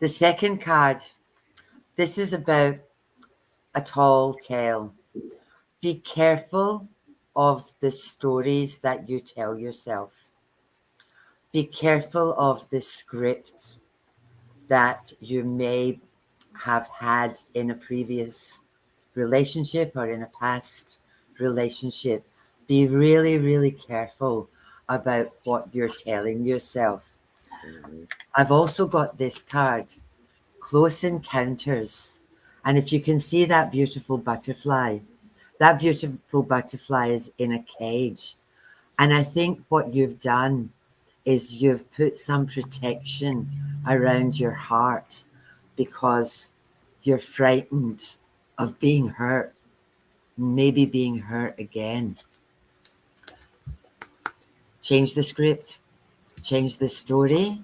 The second card, this is about a tall tale. Be careful of the stories that you tell yourself. Be careful of the script that you may have had in a previous relationship or in a past relationship, be really, really careful about what you're telling yourself. I've also got this card, Close Encounters. And if you can see that beautiful butterfly is in a cage. And I think what you've done is you've put some protection around your heart because you're frightened of being hurt, maybe being hurt again. Change the script, change the story.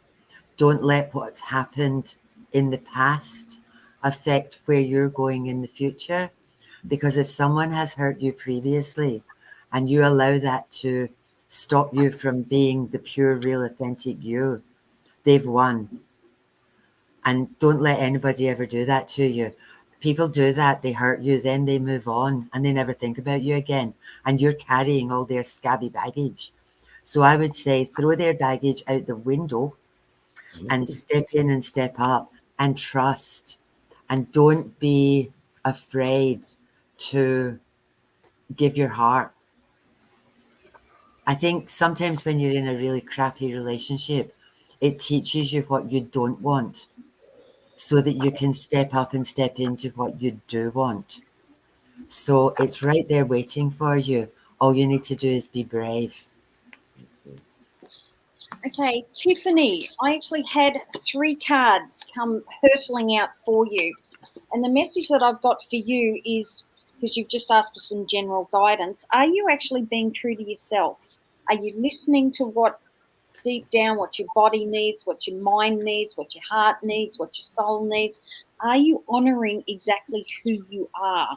Don't let what's happened in the past affect where you're going in the future. Because if someone has hurt you previously and you allow that to stop you from being the pure, real, authentic you, they've won. And don't let anybody ever do that to you. People do that, they hurt you, then they move on and they never think about you again. And you're carrying all their scabby baggage. So I would say throw their baggage out the window and step in and step up and trust. And don't be afraid to give your heart. I think sometimes when you're in a really crappy relationship, it teaches you what you don't want so that you can step up and step into what you do want. So it's right there waiting for you. All you need to do is be brave.
Okay, Tiffany, I actually had 3 cards come hurtling out for you. And the message that I've got for you is, because you've just asked for some general guidance, are you actually being true to yourself? Are you listening to what deep down, what your body needs, what your mind needs, what your heart needs, what your soul needs? Are you honoring exactly who you are?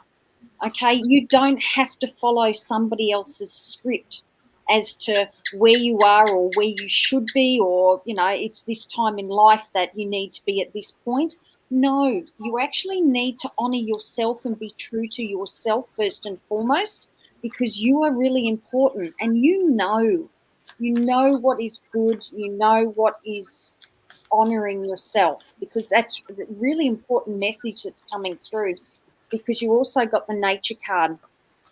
Okay, you don't have to follow somebody else's script as to where you are or where you should be, or, you know, it's this time in life that you need to be at this point. No, you actually need to honor yourself and be true to yourself first and foremost, because you are really important and you know what is good, you know what is honoring yourself, because that's a really important message that's coming through. Because you also got the nature card.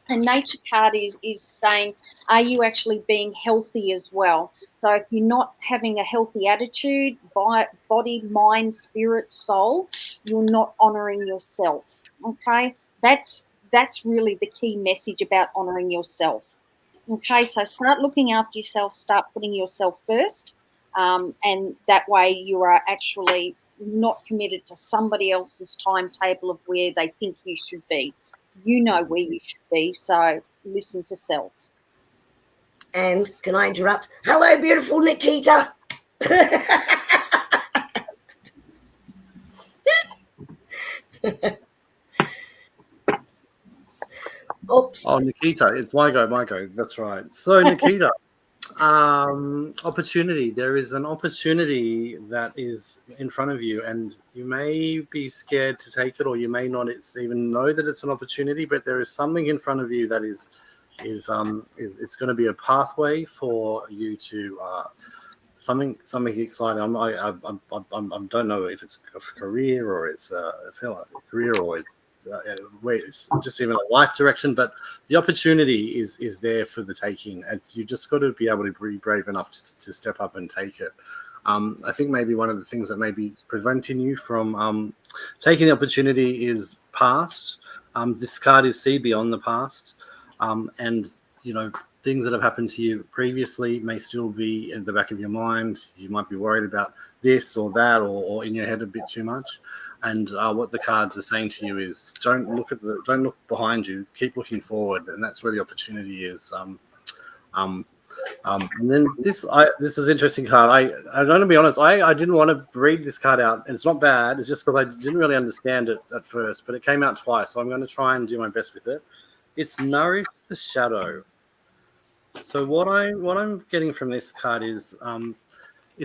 And nature card is saying, are you actually being healthy as well? So if you're not having a healthy attitude, body, mind, spirit, soul, you're not honoring yourself. Okay, that's really the key message about honoring yourself. Okay, so start looking after yourself, start putting yourself first, and that way you are actually not committed to somebody else's timetable of where they think you should be. You know where you should be, so listen to self.
And can I interrupt? Hello, beautiful Nikita. Oops.
Oh, Nikita, it's my go. That's right. So, Nikita, opportunity. There is an opportunity that is in front of you, and you may be scared to take it, or you may not even know that it's an opportunity. But there is something in front of you that is it's going to be a pathway for you to something exciting. I don't know if it's a career or it's a career or it's just even a life direction, but the opportunity is there for the taking. You just got to be able to be brave enough to step up and take it. I think maybe one of the things that may be preventing you from taking the opportunity is past. This card is see beyond the past, and you know, things that have happened to you previously may still be in the back of your mind. You might be worried about this or that, or in your head a bit too much. And what the cards are saying to you is, don't look behind you. Keep looking forward, and that's where the opportunity is. And then this is an interesting card. I'm going to be honest. I didn't want to read this card out. And it's not bad. It's just because I didn't really understand it at first, but it came out twice, so I'm going to try and do my best with it. It's Nourish the Shadow. So what I'm getting from this card is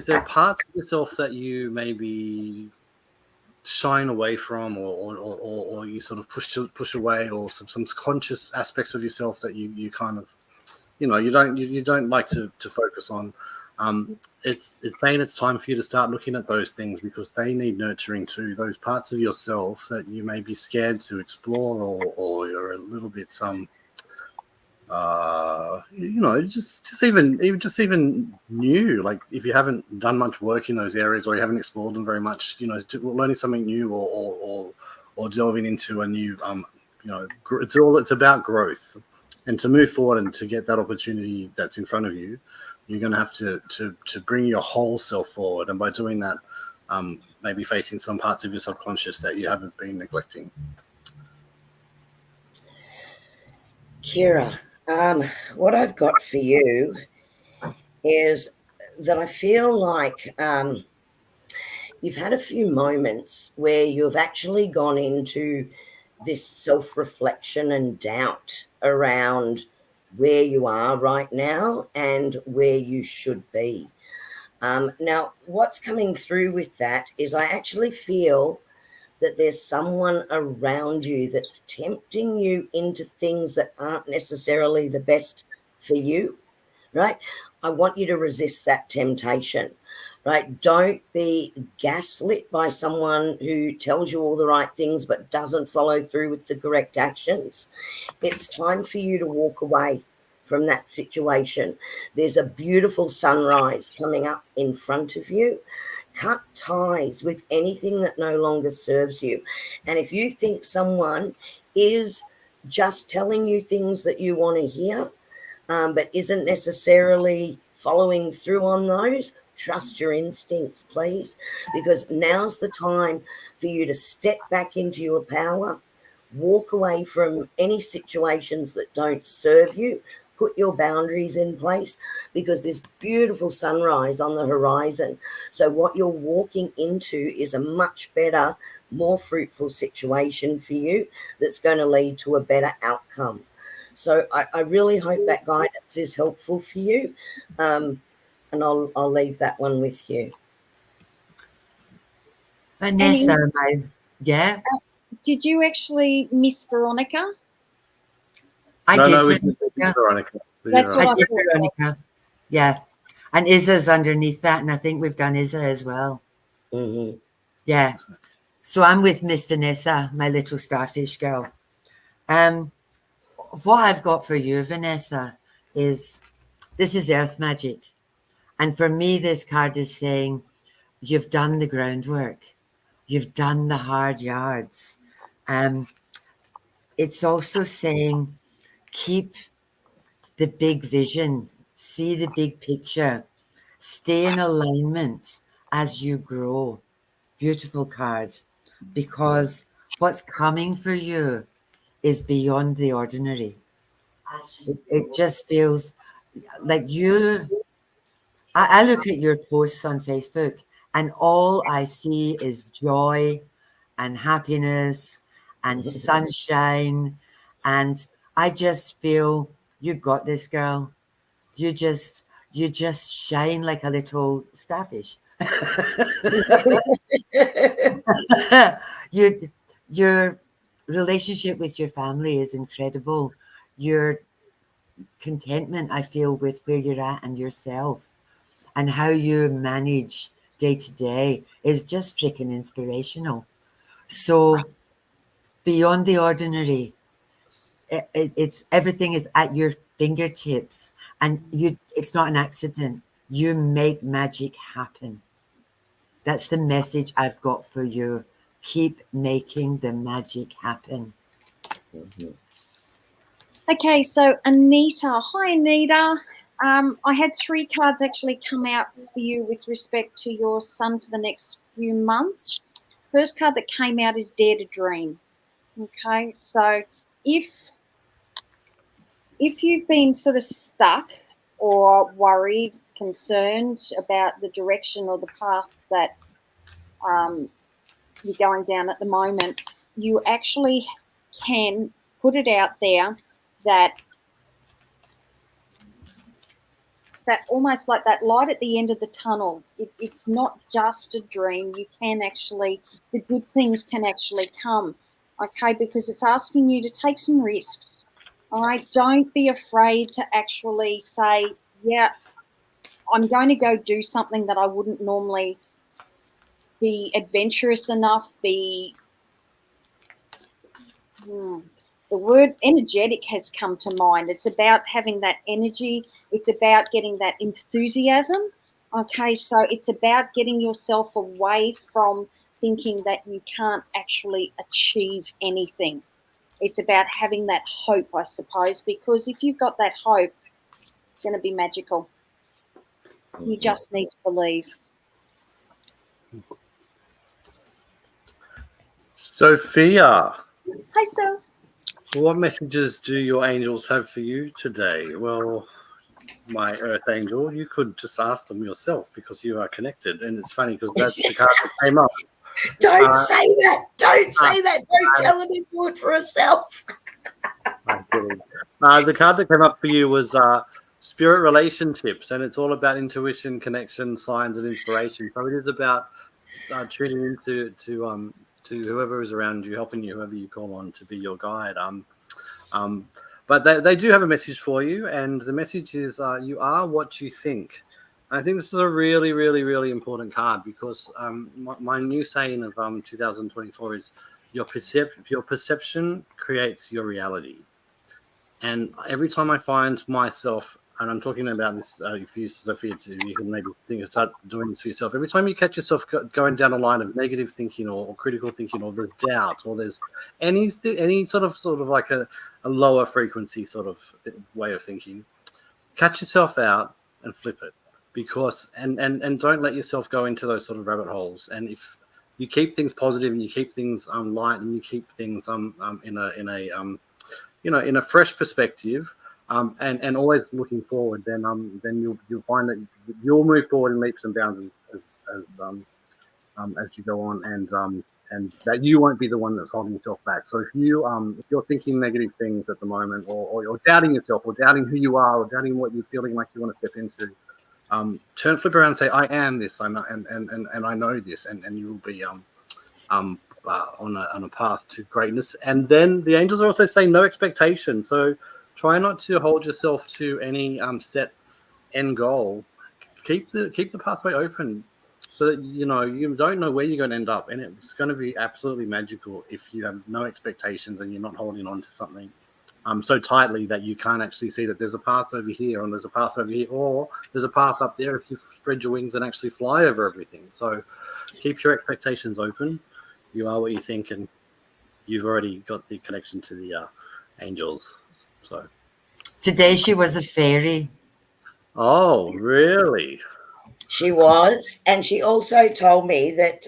there parts of yourself that you maybe shine away from, or you sort of push away, or some conscious aspects of yourself that you kind of, you know, you don't like to focus on. It's saying it's time for you to start looking at those things because they need nurturing too. Those parts of yourself that you may be scared to explore, or you're a little bit just even new. Like if you haven't done much work in those areas or you haven't explored them very much, learning something new or delving into a new it's about growth. And to move forward and to get that opportunity that's in front of you, you're going to have to bring your whole self forward. And by doing that, maybe facing some parts of your subconscious that you haven't been neglecting.
Kira, what I've got for you is that I feel like you've had a few moments where you've actually gone into this self-reflection and doubt around where you are right now and where you should be. Now, what's coming through with that is I actually feel that there's someone around you that's tempting you into things that aren't necessarily the best for you, right? I want you to resist that temptation, right? Don't be gaslit by someone who tells you all the right things but doesn't follow through with the correct actions. It's time for you to walk away from that situation. There's a beautiful sunrise coming up in front of you. Cut ties with anything that no longer serves you. And if you think someone is just telling you things that you want to hear, but isn't necessarily following through on those, trust your instincts, please, because now's the time for you to step back into your power, walk away from any situations that don't serve you, put your boundaries in place, because there's beautiful sunrise on the horizon. So what you're walking into is a much better, more fruitful situation for you that's going to lead to a better outcome. So I really hope that guidance is helpful for you. And I'll leave that one with you.
Vanessa, yeah.
Did you actually miss Veronica?
I did
Veronica.
That's what I
did
thought.
Veronica. Yeah. And Izza's underneath that, and I think we've done Izza as well.
Mm-hmm.
Yeah. So I'm with Miss Vanessa, my little starfish girl. What I've got for you, Vanessa, is this is earth magic. And for me, this card is saying you've done the groundwork. You've done the hard yards. It's also saying keep the big vision, see the big picture, stay in alignment as you grow. Beautiful card, because what's coming for you is beyond the ordinary. It just feels like you. I look at your posts on Facebook and all I see is joy and happiness and sunshine. And I just feel you got this, girl. You just shine like a little starfish. Your relationship with your family is incredible. Your contentment, I feel, with where you're at and yourself and how you manage day to day is just freaking inspirational. So beyond the ordinary, it's everything is at your fingertips, and it's not an accident. You make magic happen. That's the message I've got for you. Keep making the magic happen.
Mm-hmm.
Okay, so Anita. Hi, Anita. I had 3 cards actually come out for you with respect to your son for the next few months. First card that came out is Dare to Dream. Okay, so if you've been sort of stuck or worried, concerned about the direction or the path that you're going down at the moment, you actually can put it out there that almost like that light at the end of the tunnel. It's not just a dream. You can actually, the good things can actually come, okay, because it's asking you to take some risks. All right, don't be afraid to actually say, yeah, I'm going to go do something that I wouldn't normally be adventurous enough, the word energetic has come to mind. It's about having that energy. It's about getting that enthusiasm. Okay, so it's about getting yourself away from thinking that you can't actually achieve anything. It's about having that hope, I suppose, because if you've got that hope, it's going to be magical. You just need to believe.
Sophia.
Hi, Soph.
What messages do your angels have for you today? Well, my earth angel, you could just ask them yourself because you are connected. And it's funny because that's the card that came up.
Don't say that. Don't say that. Don't tell her to do it for herself.
I'm kidding. The card that came up for you was spirit relationships, and it's all about intuition, connection, signs, and inspiration. So it is about tuning into to whoever is around you, helping you, whoever you call on to be your guide. But they do have a message for you, and the message is you are what you think. I think this is a really, really, really important card because my new saying of 2024 is your perception creates your reality. And every time I find myself, and I'm talking about this for you, Sophia, you can maybe start doing this for yourself. Every time you catch yourself going down a line of negative thinking or critical thinking, or there's doubt, or there's any sort of like a lower frequency sort of way of thinking, catch yourself out and flip it, because and don't let yourself go into those sort of rabbit holes. And if you keep things positive and you keep things light and you keep things in a fresh perspective, and always looking forward, then you'll find that you'll move forward in leaps and bounds as you go on, and that you won't be the one that's holding yourself back. So if you're thinking negative things at the moment, or you're doubting yourself, or doubting who you are, or doubting what you're feeling like you want to step into, flip around and say, I am this, and I know this, and you will be on a path to greatness. And then the angels are also saying no expectation. So try not to hold yourself to any set end goal. Keep the pathway open, so that you don't know where you're going to end up, and it's going to be absolutely magical if you have no expectations and you're not holding on to something so tightly that you can't actually see that there's a path over here and there's a path over here, or there's a path up there if you spread your wings and actually fly over everything. So keep your expectations open. You are what you think, and you've already got the connection to the angels. So
today she was a fairy.
Oh, really?
She was. And she also told me that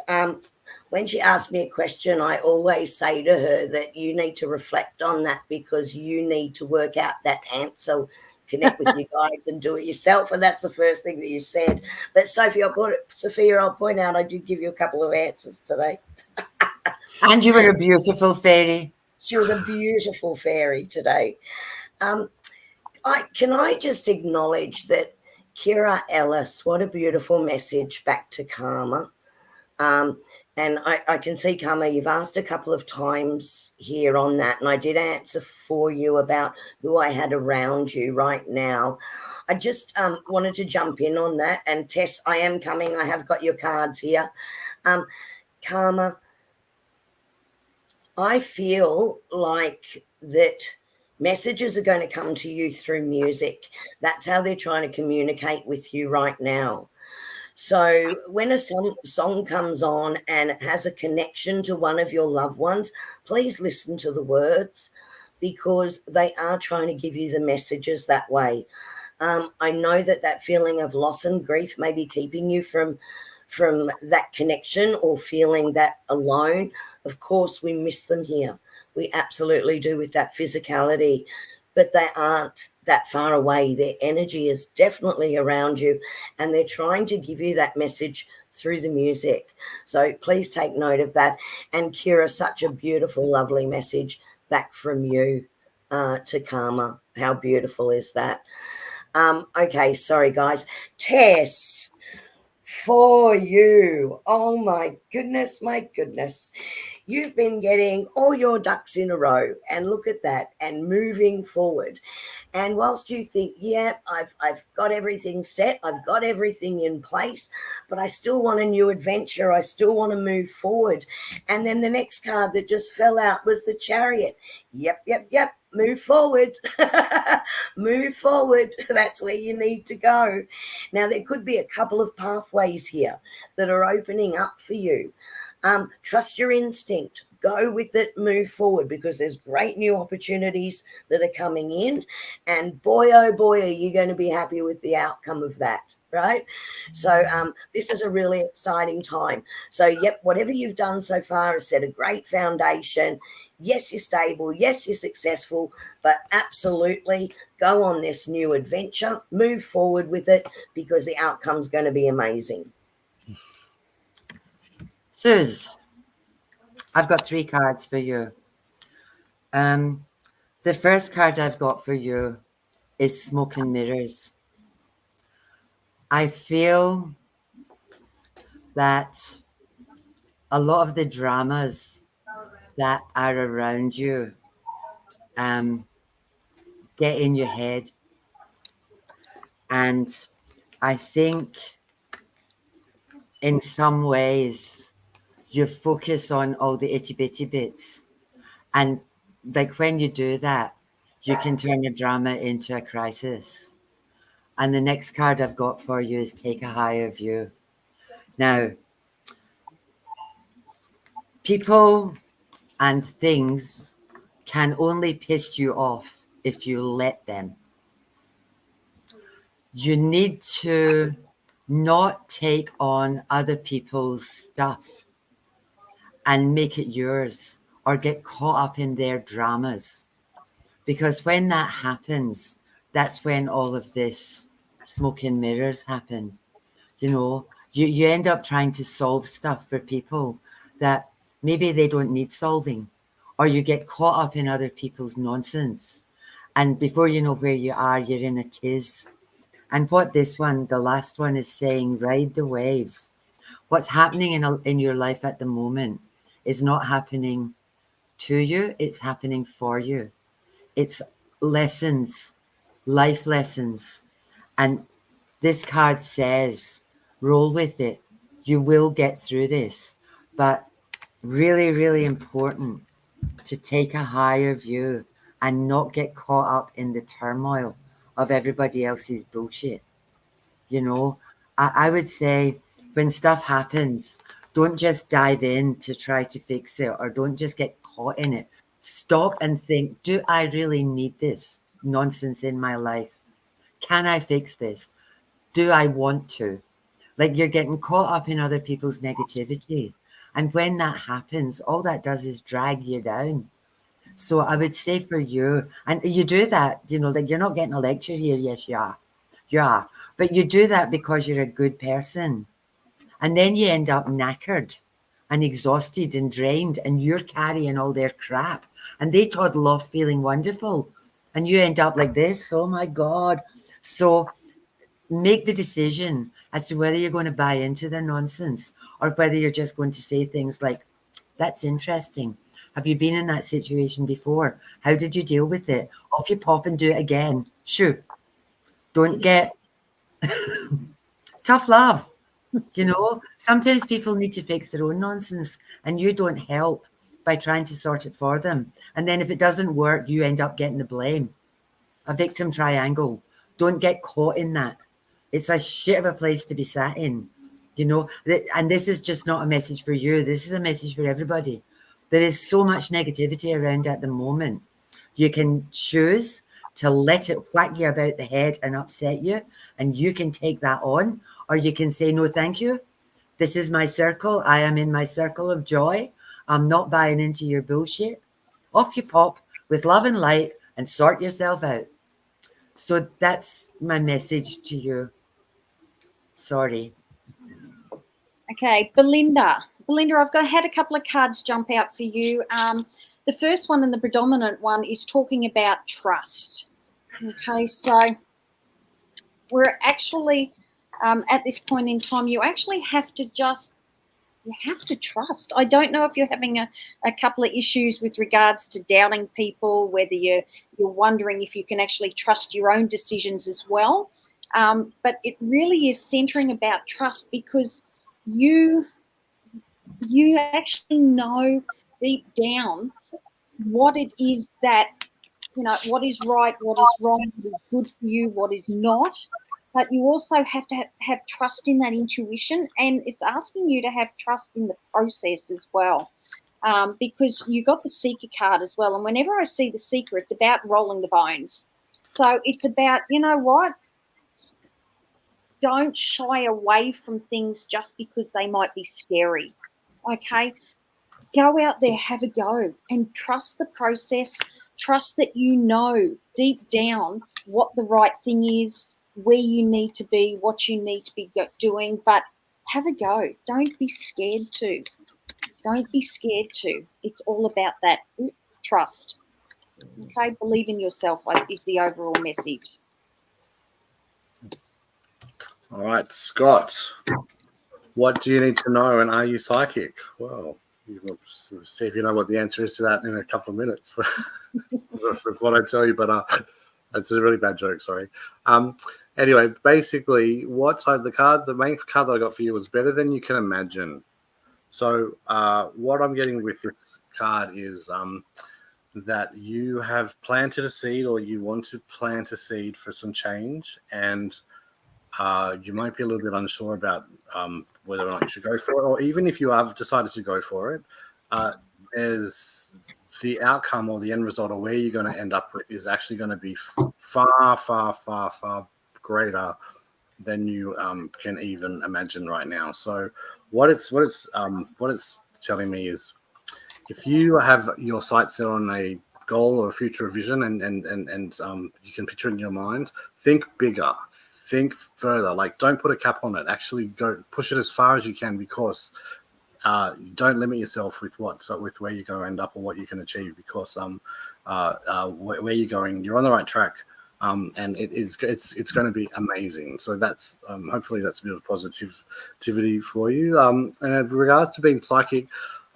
when she asked me a question, I always say to her that you need to reflect on that, because you need to work out that answer, connect with your guides and do it yourself. And that's the first thing that you said. But Sophia, I'll point out I did give you a couple of answers today.
And you were a beautiful fairy.
She was a beautiful fairy today. Can I just acknowledge that Kira Ellis, what a beautiful message back to Karma. And I can see, Karma, you've asked a couple of times here on that, and I did answer for you about who I had around you right now. I just wanted to jump in on that. And Tess, I am coming. I have got your cards here. Karma, I feel like that messages are going to come to you through music. That's how they're trying to communicate with you right now. So when a song comes on and it has a connection to one of your loved ones, please listen to the words, because they are trying to give you the messages that way. I know that feeling of loss and grief may be keeping you from that connection, or feeling that alone. Of course, we miss them here. We absolutely do, with that physicality, but they aren't that far away. Their energy is definitely around you, and they're trying to give you that message through the music. So please take note of that. And Kira, such a beautiful, lovely message back from you to Karma. How beautiful is that? Okay, sorry, guys. Tess, for you. Oh, my goodness, my goodness. You've been getting all your ducks in a row, and look at that, and moving forward. And whilst you think, yeah, I've got everything set, I've got everything in place, but I still want a new adventure, I still want to move forward. And then the next card that just fell out was the Chariot. Yep. Move forward. Move forward. That's where you need to go. Now, there could be a couple of pathways here that are opening up for you. Trust your instinct. Go with it, move forward, because there's great new opportunities that are coming in. And boy, oh boy, are you going to be happy with the outcome of that, right? So this is a really exciting time. So, yep, whatever you've done so far has set a great foundation. Yes, you're stable. Yes, you're successful. But absolutely go on this new adventure. Move forward with it, because the outcome's going to be amazing.
Suze, I've got 3 cards for you. The first card I've got for you is Smoke and Mirrors. I feel that a lot of the dramas that are around you get in your head. And I think in some ways you focus on all the itty bitty bits. And like when you do that, you can turn a drama into a crisis. And the next card I've got for you is Take a Higher View. Now, people and things can only piss you off if you let them. You need to not take on other people's stuff and make it yours or get caught up in their dramas. Because when that happens, that's when all of this smoke and mirrors happen. You know, you end up trying to solve stuff for people that maybe they don't need solving, or you get caught up in other people's nonsense. And before you know where you are, you're in a tiz. And what this one, the last one, is saying, ride the waves. What's happening in your life at the moment is not happening to you, it's happening for you. It's lessons, life lessons. And this card says, roll with it. You will get through this. But really, really important to take a higher view and not get caught up in the turmoil of everybody else's bullshit. You know, I would say when stuff happens, don't just dive in to try to fix it, or don't just get caught in it. Stop and think, do I really need this nonsense in my life? Can I fix this? Do I want to? Like, you're getting caught up in other people's negativity. And when that happens, all that does is drag you down. So I would say for you, and you do that, you know, like you're not getting a lecture here. Yes, you are. You are. But you do that because you're a good person. And then you end up knackered and exhausted and drained, and you're carrying all their crap. And they toddle off feeling wonderful. And you end up like this. Oh my God. So make the decision as to whether you're going to buy into their nonsense, or whether you're just going to say things like, that's interesting. Have you been in that situation before? How did you deal with it? Off you pop and do it again. Shoo. Don't get tough love. You know, sometimes people need to fix their own nonsense, and you don't help by trying to sort it for them. And then if it doesn't work, you end up getting the blame. A victim triangle. Don't get caught in that. It's a shit of a place to be sat in, you know. And this is just not a message for you. This is a message for everybody. There is so much negativity around at the moment. You can choose to let it whack you about the head and upset you, and you can take that on, or you can say, no, thank you. This is my circle. I am in my circle of joy. I'm not buying into your bullshit. Off you pop with love and light and sort yourself out. So that's my message to you. Sorry.
Okay, Belinda. Belinda, I've had a couple of cards jump out for you. The first one and the predominant one is talking about trust. Okay, so we're actually at this point in time, you actually have to just you have to trust. I don't know if you're having a couple of issues with regards to doubting people, whether you're wondering if you can actually trust your own decisions as well. But it really is centering about trust, because you actually know deep down what it is that, what is right, what is wrong, what is good for you, what is not. But you also have to have trust in that intuition, and it's asking you to have trust in the process as well, because you got the Seeker card as well. And whenever I see the Seeker, it's about rolling the bones. So it's about, you know what, don't shy away from things just because they might be scary, okay? Go out there, have a go, and trust the process. Trust that you know deep down what the right thing is, where you need to be, what you need to be doing, but have a go. Don't be scared to. Don't be scared to. It's all about that trust. Okay, believe in yourself is the overall message.
All right, Scott, what do you need to know, and are you psychic? Well, we'll see if you know what the answer is to that in a couple of minutes with what I tell you, but that's a really bad joke, sorry. Anyway, basically, the main card that I got for you was Better Than You Can Imagine. So what I'm getting with this card is that you have planted a seed, or you want to plant a seed for some change, and you might be a little bit unsure about whether or not you should go for it, or even if you have decided to go for it, there's the outcome or the end result, or where you're going to end up with, is actually going to be far, far, far, far greater than you can even imagine right now. So what it's telling me is, if you have your sights set on a goal or a future vision, and you can picture it in your mind, think bigger, think further. Like, don't put a cap on it. Actually, go push it as far as you can, because don't limit yourself with where you're going to end up or what you can achieve, because where you're going, you're on the right track, and it's going to be amazing. So that's hopefully that's a bit of positivity for you. And in regards to being psychic,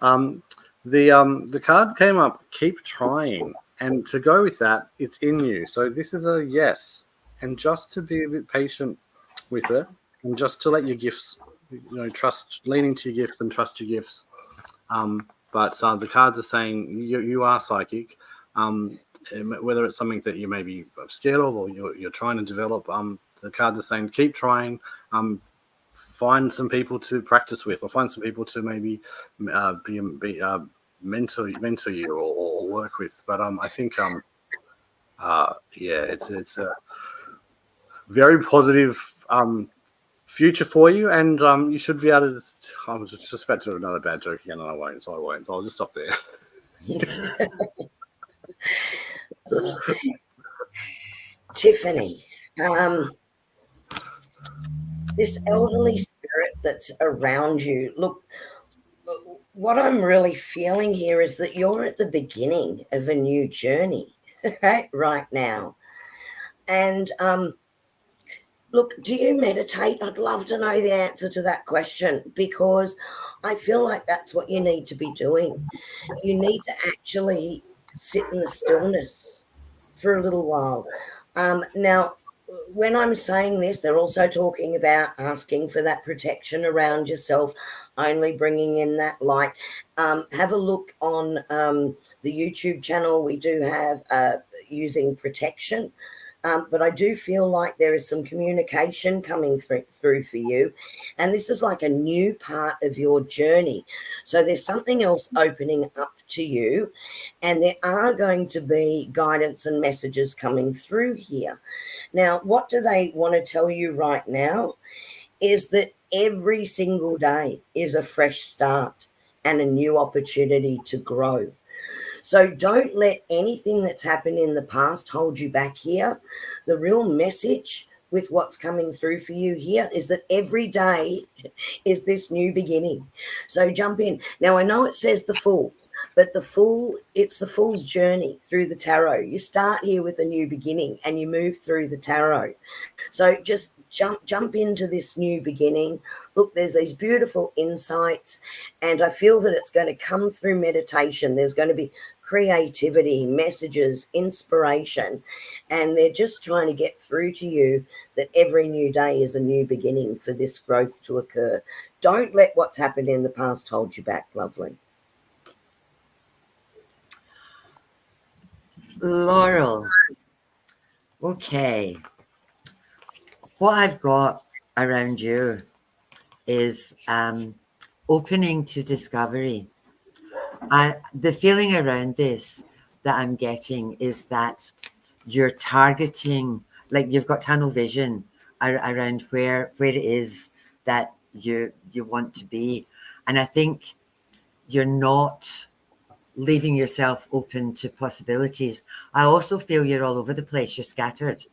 the card came up, keep trying, and to go with that, it's in you. So this is a yes, and just to be a bit patient with it, and just to let your gifts, trust, lean into your gifts and trust your gifts. But the cards are saying you are psychic, whether it's something that you may be scared of or you're trying to develop. The cards are saying keep trying. Find some people to practice with, or find some people to maybe mentor you or work with. But I think it's a very positive future for you, and you should be able to. I was just about to do another bad joke again, and I won't. So I'll just stop there.
Tiffany, this elderly spirit that's around you, look, what I'm really feeling here is that you're at the beginning of a new journey right now. And look, do you meditate? I'd love to know the answer to that question, because I feel like that's what you need to be doing. You need to actually sit in the stillness for a little while. Now, when I'm saying this, they're also talking about asking for that protection around yourself, only bringing in that light. Have a look on the YouTube channel. We do have using protection. But I do feel like there is some communication coming through for you. And this is like a new part of your journey. So there's something else opening up to you. And there are going to be guidance and messages coming through here. Now, what do they want to tell you right now is that every single day is a fresh start and a new opportunity to grow. So don't let anything that's happened in the past hold you back here. The real message with what's coming through for you here is that every day is this new beginning. So jump in. Now, I know it says the Fool, But it's the fool's journey through the tarot. You start here with a new beginning and you move through the tarot. So just jump into this new beginning. Look, there's these beautiful insights, and I feel that it's going to come through meditation. There's going to be creativity, messages, inspiration, and they're just trying to get through to you that every new day is a new beginning for this growth to occur. Don't let what's happened in the past hold you back, lovely.
Laurel. Okay. What I've got around you is opening to discovery. The feeling around this that I'm getting is that you're targeting, like you've got tunnel vision around where it is that you want to be. And I think you're not leaving yourself open to possibilities. I also feel you're all over the place. You're scattered.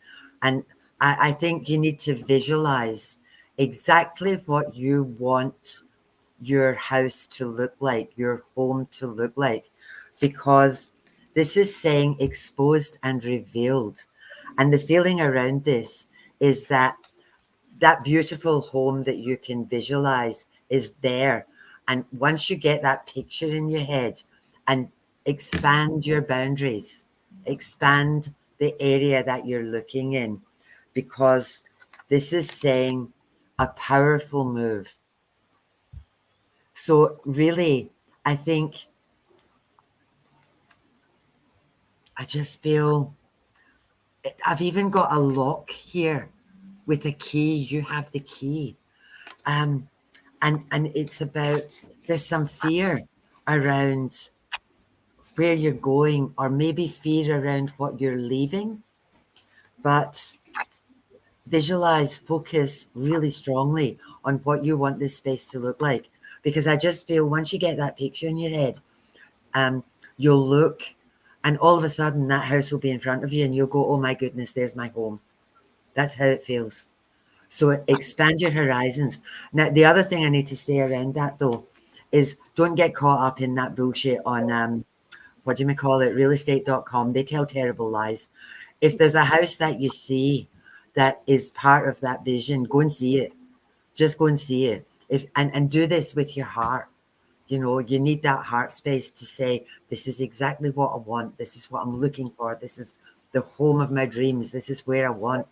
And I think you need to visualize exactly what you want your house to look like, your home to look like, because this is saying exposed and revealed. And the feeling around this is that beautiful home that you can visualize is there. And once you get that picture in your head and expand your boundaries, expand the area that you're looking in, because this is saying a powerful move. So really, I think I just feel I've even got a lock here with a key. You have the key. And it's about, there's some fear around where you're going, or maybe fear around what you're leaving. But visualize, focus really strongly on what you want this space to look like. Because I just feel once you get that picture in your head, you'll look, and all of a sudden that house will be in front of you and you'll go, oh my goodness, there's my home. That's how it feels. So expand your horizons. Now, the other thing I need to say around that though, is don't get caught up in that bullshit on, what do you call it, realestate.com. They tell terrible lies. If there's a house that you see that is part of that vision, go and see it. Just go and see it. And do this with your heart. You know, you need that heart space to say, this is exactly what I want. This is what I'm looking for. This is the home of my dreams. This is where I want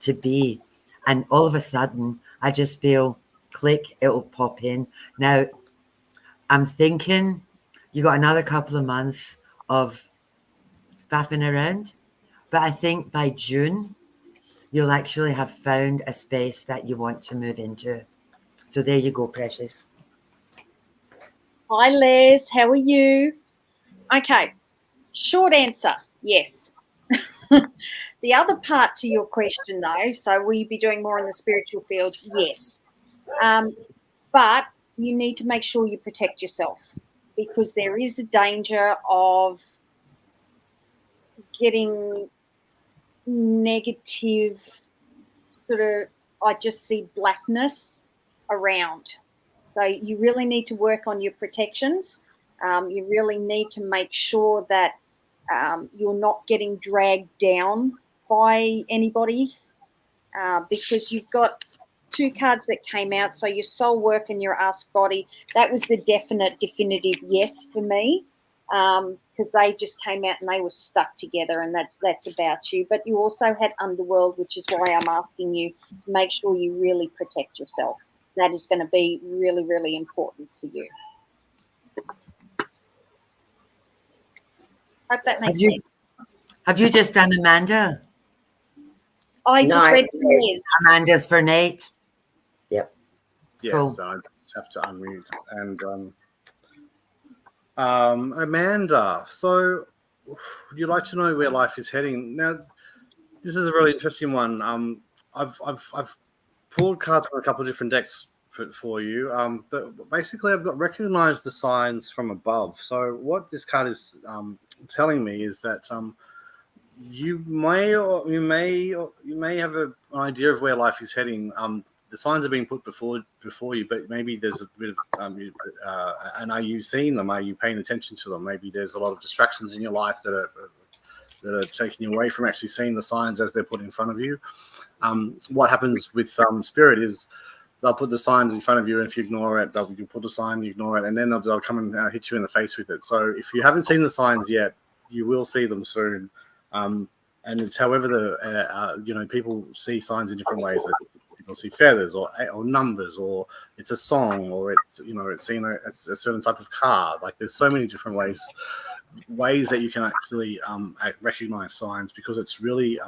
to be. And all of a sudden, I just feel, click, it'll pop in. Now, I'm thinking you got another couple of months of faffing around. But I think by June, you'll actually have found a space that you want to move into. So there you go, precious.
Hi, Les. How are you? Okay. Short answer, yes. The other part to your question, though, so will you be doing more in the spiritual field? Yes. But you need to make sure you protect yourself, because there is a danger of getting negative sort of, I just see blackness around. So you really need to work on your protections. You really need to make sure that you're not getting dragged down by anybody, because you've got two cards that came out. So your soul work and your ask body, that was the definitive yes for me, because they just came out and they were stuck together, and that's about you. But you also had underworld, which is why I'm asking you to make sure you really protect yourself. That is going to be really, really important for you. Hope that makes sense.
Have you just done Amanda?
I just read Liz.
Amanda's for Nate.
Yep.
Yes,
Cool.
I just have to unmute. And Amanda, so would you like to know where life is heading? Now, this is a really interesting one. I've pulled cards from a couple of different decks for you, but basically I've got recognized the signs from above. So what this card is telling me is that you may have an idea of where life is heading. the signs are being put before you, but maybe there's a bit of and are you seeing them? Are you paying attention to them? Maybe there's a lot of distractions in your life that are taking you away from actually seeing the signs as they're put in front of you. What happens with spirit is they'll put the signs in front of you, and if you ignore it, you put a sign, you ignore it, and then they'll come and hit you in the face with it. So if you haven't seen the signs yet, you will see them soon. And it's however people see signs in different ways. People see feathers or numbers, or it's a song, or it's seeing a certain type of car. Like there's so many different ways that you can actually recognize signs, because it's really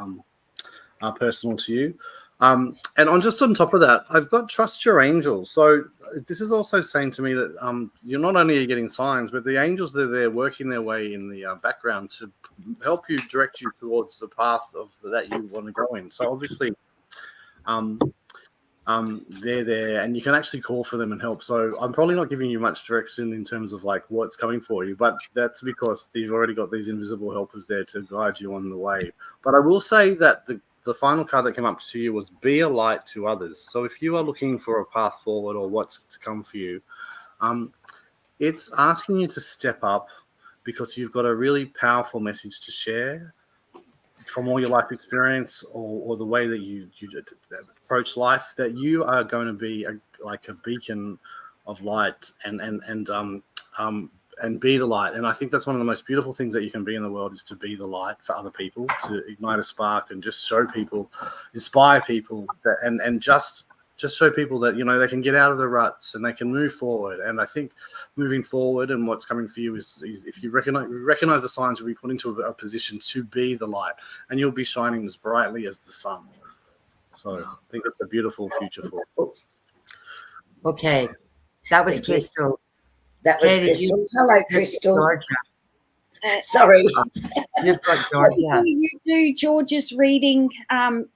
personal to you. And on top of that, I've got trust your angels. So this is also saying to me that you're not only getting signs, but the angels, they're working their way in the background to help you, direct you towards the path that you want to go in. So obviously, they're there, and you can actually call for them and help. So I'm probably not giving you much direction in terms of like what's coming for you, but that's because you've already got these invisible helpers there to guide you on the way. But I will say that the final card that came up to you was be a light to others. So if you are looking for a path forward or what's to come for you, it's asking you to step up, because you've got a really powerful message to share from all your life experience, or the way that you approach life, that you are going to be like a beacon of light and be the light. And I think that's one of the most beautiful things that you can be in the world, is to be the light for other people, to ignite a spark and just show people, inspire people, and just show people that, they can get out of the ruts and they can move forward. And I think moving forward and what's coming for you is if you recognize the signs, you'll be put into a position to be the light, and you'll be shining as brightly as the sun. So I think it's a beautiful future for us.
Okay. That was Crystal.
That was
Kerrie,
Crystal. Hello, Crystal.
Georgia.
Sorry.
You've got Georgia.
You do Georgia's reading,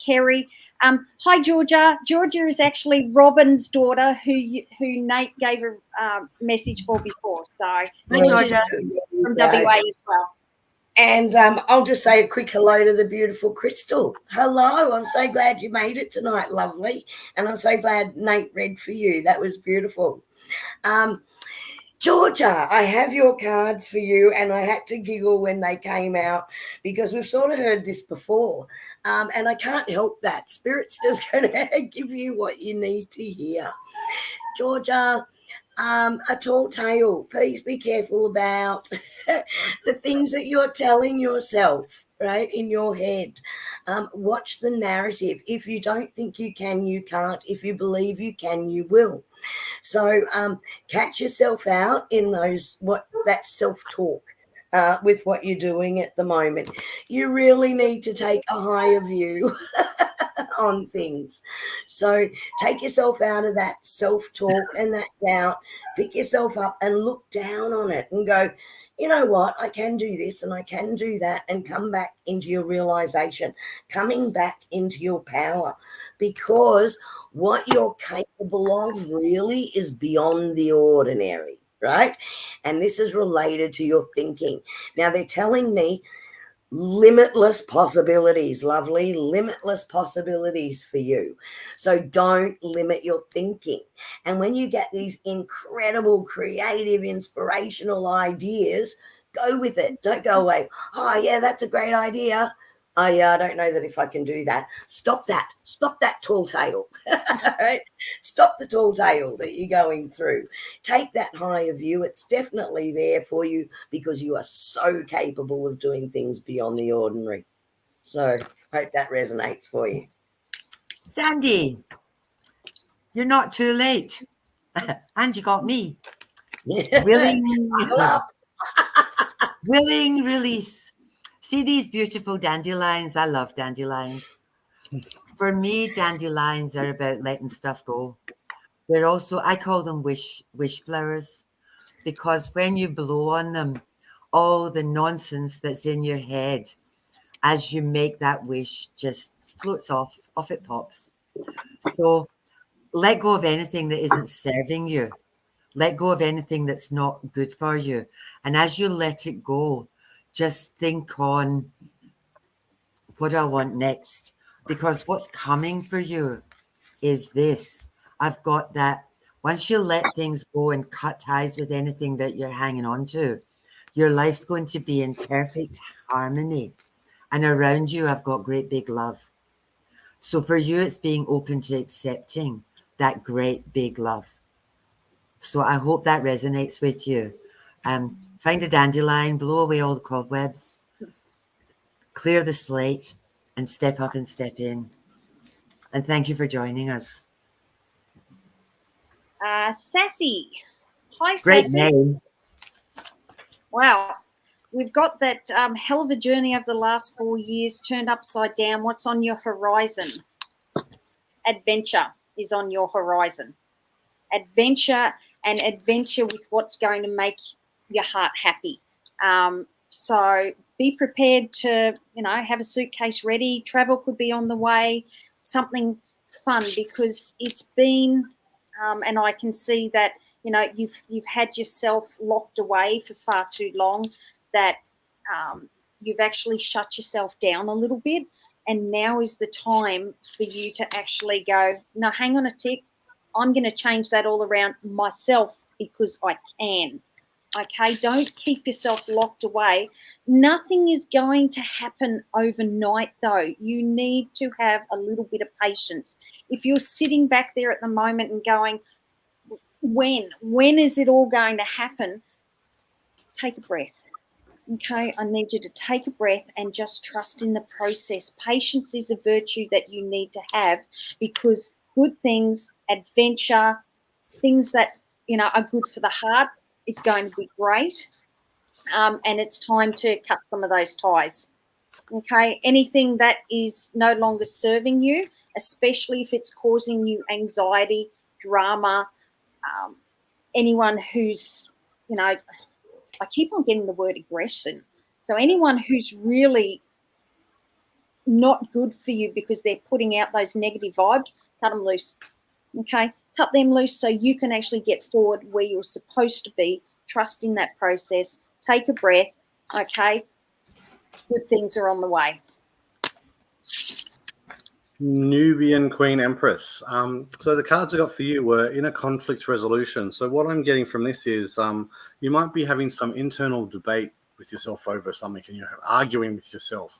Kerrie. Hi, Georgia. Georgia is actually Robin's daughter, who Nate gave a message for before. So
Hi, Georgia.
From WA as well.
And I'll just say a quick hello to the beautiful Crystal. Hello. I'm so glad you made it tonight. Lovely. And I'm so glad Nate read for you. That was beautiful. Georgia, I have your cards for you, and I had to giggle when they came out, because we've sort of heard this before, and I can't help that. Spirit's just going to give you what you need to hear. Georgia, a tall tale. Please be careful about the things that you're telling yourself, right, in your head. Watch the narrative. If you don't think you can, you can't. If you believe you can, you will. So catch yourself out in that self-talk with what you're doing at the moment. You really need to take a higher view on things. So take yourself out of that self-talk and that doubt. Pick yourself up and look down on it and go, you know what, I can do this and I can do that, and come back into your realization, coming back into your power, because what you're capable of really is beyond the ordinary, right? And this is related to your thinking. Now, they're telling me limitless possibilities, lovely, limitless possibilities for you. So don't limit your thinking. And when you get these incredible, creative, inspirational ideas, go with it. Don't go away. Oh, yeah, that's a great idea. Oh, yeah, I don't know that if I can do that. Stop that. Stop that tall tale. Right? Stop the tall tale that you're going through. Take that higher view. It's definitely there for you, because you are so capable of doing things beyond the ordinary. So hope that resonates for you.
Sandy, you're not too late. And you got me. Willing release. See these beautiful dandelions? I love dandelions. For me, dandelions are about letting stuff go. They're also, I call them wish flowers, because when you blow on them, all the nonsense that's in your head as you make that wish just floats off it pops. So let go of anything that isn't serving you. Let go of anything that's not good for you. And as you let it go, just think on, what do I want next? Because what's coming for you is this. I've got that once you let things go and cut ties with anything that you're hanging on to, your life's going to be in perfect harmony. And around you, I've got great big love. So for you, it's being open to accepting that great big love. So I hope that resonates with you. Find a dandelion, blow away all the cobwebs, clear the slate, and step up and step in. And thank you for joining us.
Sassy. Hi,
Great
Sassy.
name.
Wow. We've got that hell of a journey over the last 4 years turned upside down. What's on your horizon? Adventure is on your horizon. Adventure, and adventure with what's going to make your heart happy. So be prepared to, have a suitcase ready. Travel could be on the way, something fun, because it's been, and I can see that, you've had yourself locked away for far too long, that you've actually shut yourself down a little bit. And now is the time for you to actually go, no, hang on a tick. I'm going to change that all around myself because I can. Okay, don't keep yourself locked away. Nothing is going to happen overnight, though. You need to have a little bit of patience. If you're sitting back there at the moment and going, when is it all going to happen? Take a breath. Okay, I need you to take a breath and just trust in the process. Patience is a virtue that you need to have, because good things, adventure, things that, are good for the heart is going to be great. And it's time to cut some of those ties. Okay, anything that is no longer serving you, especially if it's causing you anxiety, drama, anyone who's, I keep on getting the word aggression. So anyone who's really not good for you because they're putting out those negative vibes, cut them loose. Okay, cut them loose so you can actually get forward where you're supposed to be. Trust in that process. Take a breath. Okay, good things are on the way.
Nubian Queen Empress. So the cards I got for you were inner conflict resolution. So what I'm getting from this is you might be having some internal debate with yourself over something, and you're arguing with yourself.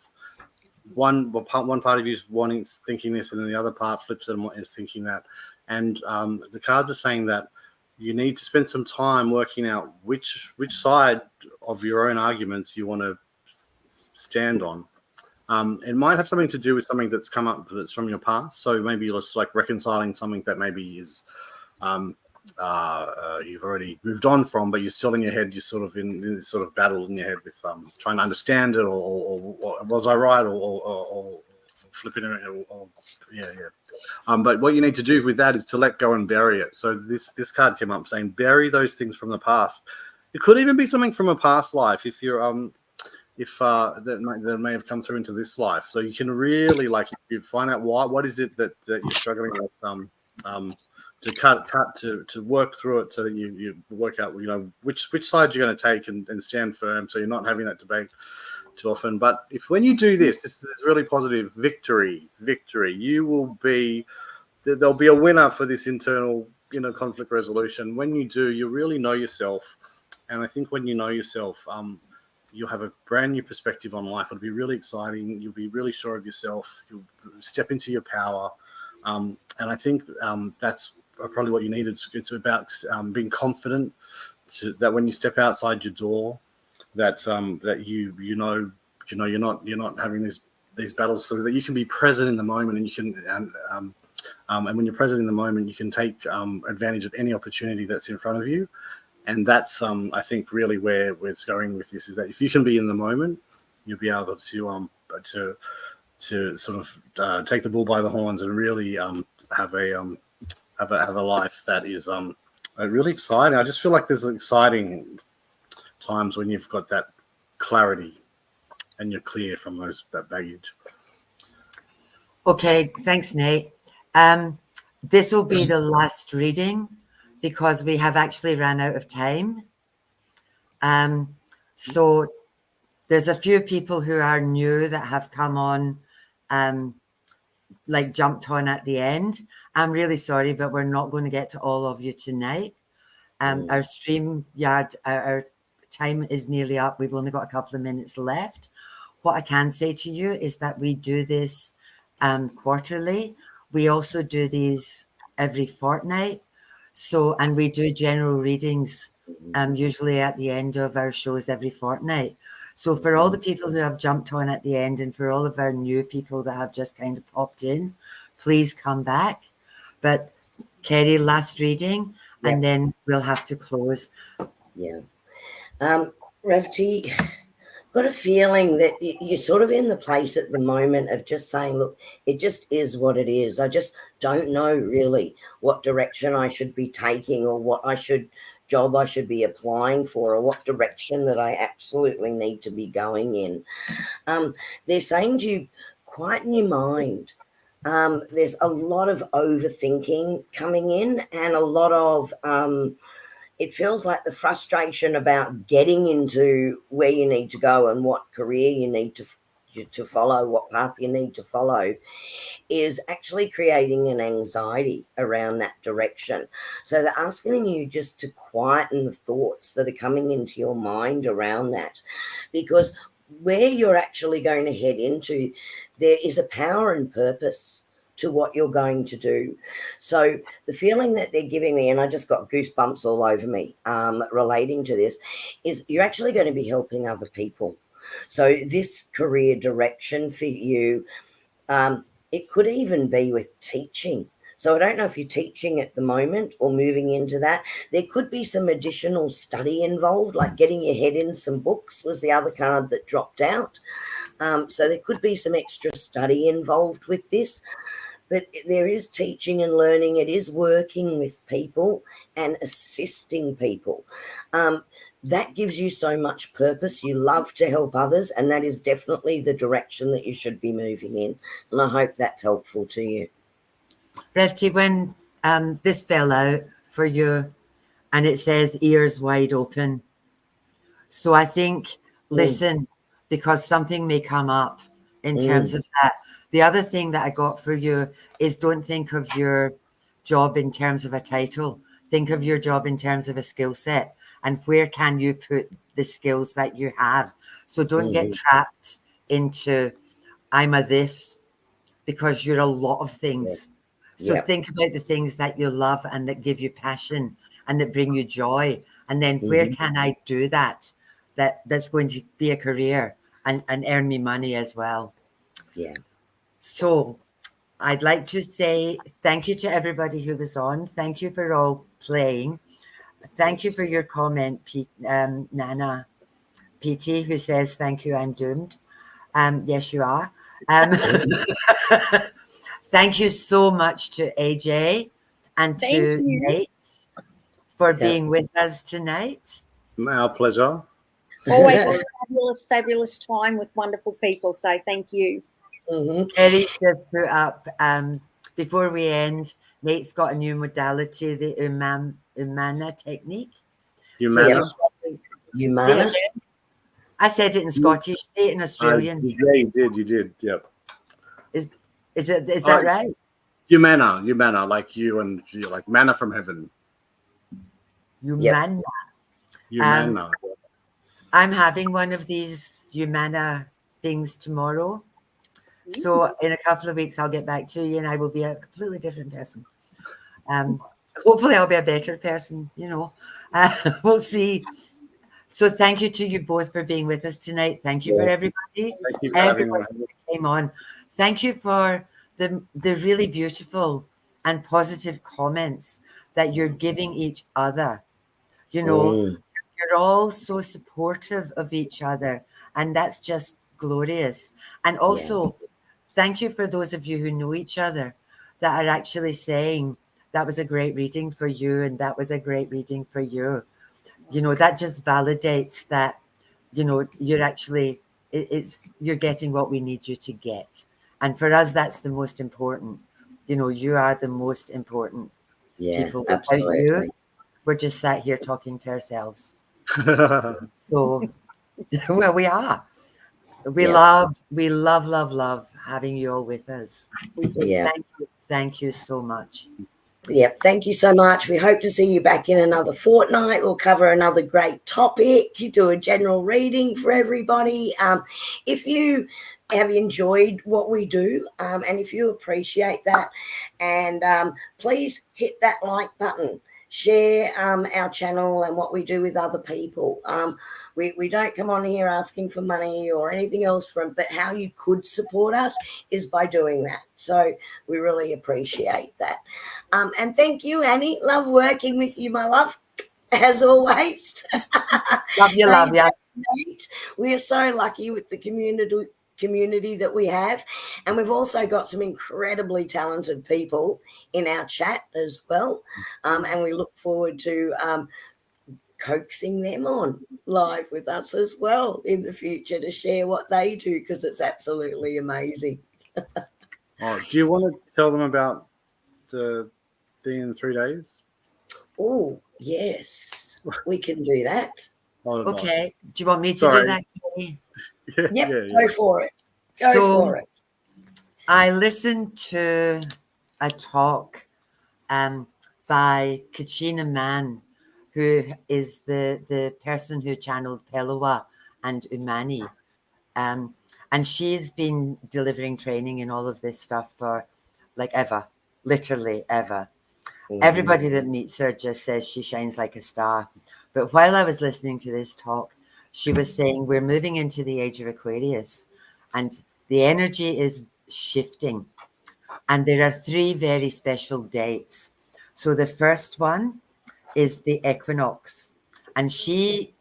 One part of you is thinking this, and then the other part flips it and is thinking that. And the cards are saying that you need to spend some time working out which side of your own arguments you want to stand on. It might have something to do with something that's come up that's from your past. So maybe you're just like reconciling something that maybe is you've already moved on from, but you're still in your head. You're sort of in this sort of battle in your head with trying to understand it, or was I right, or flipping it, or yeah. But what you need to do with that is to let go and bury it. So this card came up saying bury those things from the past. It could even be something from a past life if you're that may have come through into this life. So you can really, like, if you find out what is it that you're struggling with, to cut to work through it, so that you work out which side you're going to take and stand firm, so you're not having that debate too often. But when you do this is really positive. Victory. You will be, there'll be a winner for this internal conflict resolution. When you do, you really know yourself, and I think when you know yourself, you'll have a brand new perspective on life. It'll be really exciting. You'll be really sure of yourself. You'll step into your power. And I think that's probably what you need. It's about being confident that when you step outside your door, that you know you're not having these battles, so that you can be present in the moment, and you can and when you're present in the moment, you can take advantage of any opportunity that's in front of you. And that's, I think, really where it's going with this, is that if you can be in the moment, you'll be able to sort of take the bull by the horns and really have a life that is really exciting. I just feel like there's exciting times when you've got that clarity and you're clear from that baggage.
Okay, thanks, Nate. This will be the last reading, because we have actually ran out of time. So there's a few people who are new that have come on like jumped on at the end. I'm really sorry, but we're not going to get to all of you tonight. Our stream yard, our time is nearly up. We've only got a couple of minutes left. What I can say to you is that we do this quarterly. We also do these every fortnight. So, and we do general readings usually at the end of our shows every fortnight. So for all the people who have jumped on at the end and for all of our new people that have just kind of popped in, please come back. But Kerrie, last reading, and then we'll have to close.
Yeah. Revji, got a feeling that you're sort of in the place at the moment of just saying, look, it just is what it is. I just don't know really what direction I should be taking or what job I should be applying for or what direction that I absolutely need to be going in. They're saying to you, quieten your mind. There's a lot of overthinking coming in and a lot of it feels like the frustration about getting into where you need to go and what career you need to follow, what path you need to follow, is actually creating an anxiety around that direction. So they're asking you just to quieten the thoughts that are coming into your mind around that, because where you're actually going to head into, there is a power and purpose to what you're going to do. So the feeling that they're giving me, and I just got goosebumps all over me relating to this, is you're actually going to be helping other people. So this career direction for you, it could even be with teaching. So I don't know if you're teaching at the moment or moving into that. There could be some additional study involved, like getting your head in some books was the other card that dropped out. So there could be some extra study involved with this. But there is teaching and learning. It is working with people and assisting people. That gives you so much purpose. You love to help others, and that is definitely the direction that you should be moving in. And I hope that's helpful to you.
Revji, when this fell out for you, and it says ears wide open. So I think, listen, because something may come up in terms of that. The other thing that I got for you is don't think of your job in terms of a title. Think of your job in terms of a skill set and where can you put the skills that you have. So don't get trapped into I'm a this, because you're a lot of things. So think about the things that you love and that give you passion and that bring you joy. And then where can I do that? That's going to be a career and earn me money as well.
Yeah.
So I'd like to say thank you to everybody who was on. Thank you for all playing. Thank you for your comment, Nana PT, who says, thank you, I'm doomed. Yes, you are. Thank you so much to AJ and to Nate for being with us tonight.
Our pleasure.
Always a fabulous time with wonderful people. So thank you.
Kerrie just put up, before we end, Nate's got a new modality, the Umana technique.
Umana?
Umana?
I said it in Scottish. Say it in Australian.
Yeah, you did. Yep.
Is that right?
Umana, like you and you, like manna from heaven.
Umana.
Umana.
I'm having one of these Umana things tomorrow. So in a couple of weeks, I'll get back to you and I will be a completely different person. Hopefully I'll be a better person, we'll see. So thank you to you both for being with us tonight. Thank you for everybody.
Thank you for having me.
Came on. Thank you for the really beautiful and positive comments that you're giving each other. You're all so supportive of each other, and that's just glorious. And also, thank you for those of you who know each other that are actually saying that was a great reading for you and that was a great reading for you. That just validates that, you're actually, you're getting what we need you to get. And for us, that's the most important. You are the most important people.
Absolutely.
Without you, we're just sat here talking to ourselves. So, well, we are. We love having you all with us. So thank you so much.
Yeah, thank you so much. We hope to see you back in another fortnight. We'll cover another great topic. You do a general reading for everybody. If you have enjoyed what we do, and if you appreciate that, and please hit that like button. Share our channel and what we do with other people. We don't come on here asking for money or anything else but how you could support us is by doing that. So we really appreciate that. And thank you, Annie. Love working with you, my love, as always.
Love you.
We are so lucky with the community that we have, and we've also got some incredibly talented people in our chat as well, and we look forward to coaxing them on live with us as well in the future to share what they do, because it's absolutely amazing.
Oh, do you want to tell them about the thing in 3 days?
Oh, yes, we can do that.
Okay. Do you want me to do that, Kerrie?
Go for it. Go for it.
I listened to a talk by Katrina Mann, who is the person who channeled Pellowah and Umani. And she's been delivering training in all of this stuff for like ever, literally ever. Everybody that meets her just says she shines like a star. But while I was listening to this talk, she was saying we're moving into the age of Aquarius and the energy is shifting. And there are 3 very special dates. So the first one is the equinox. And she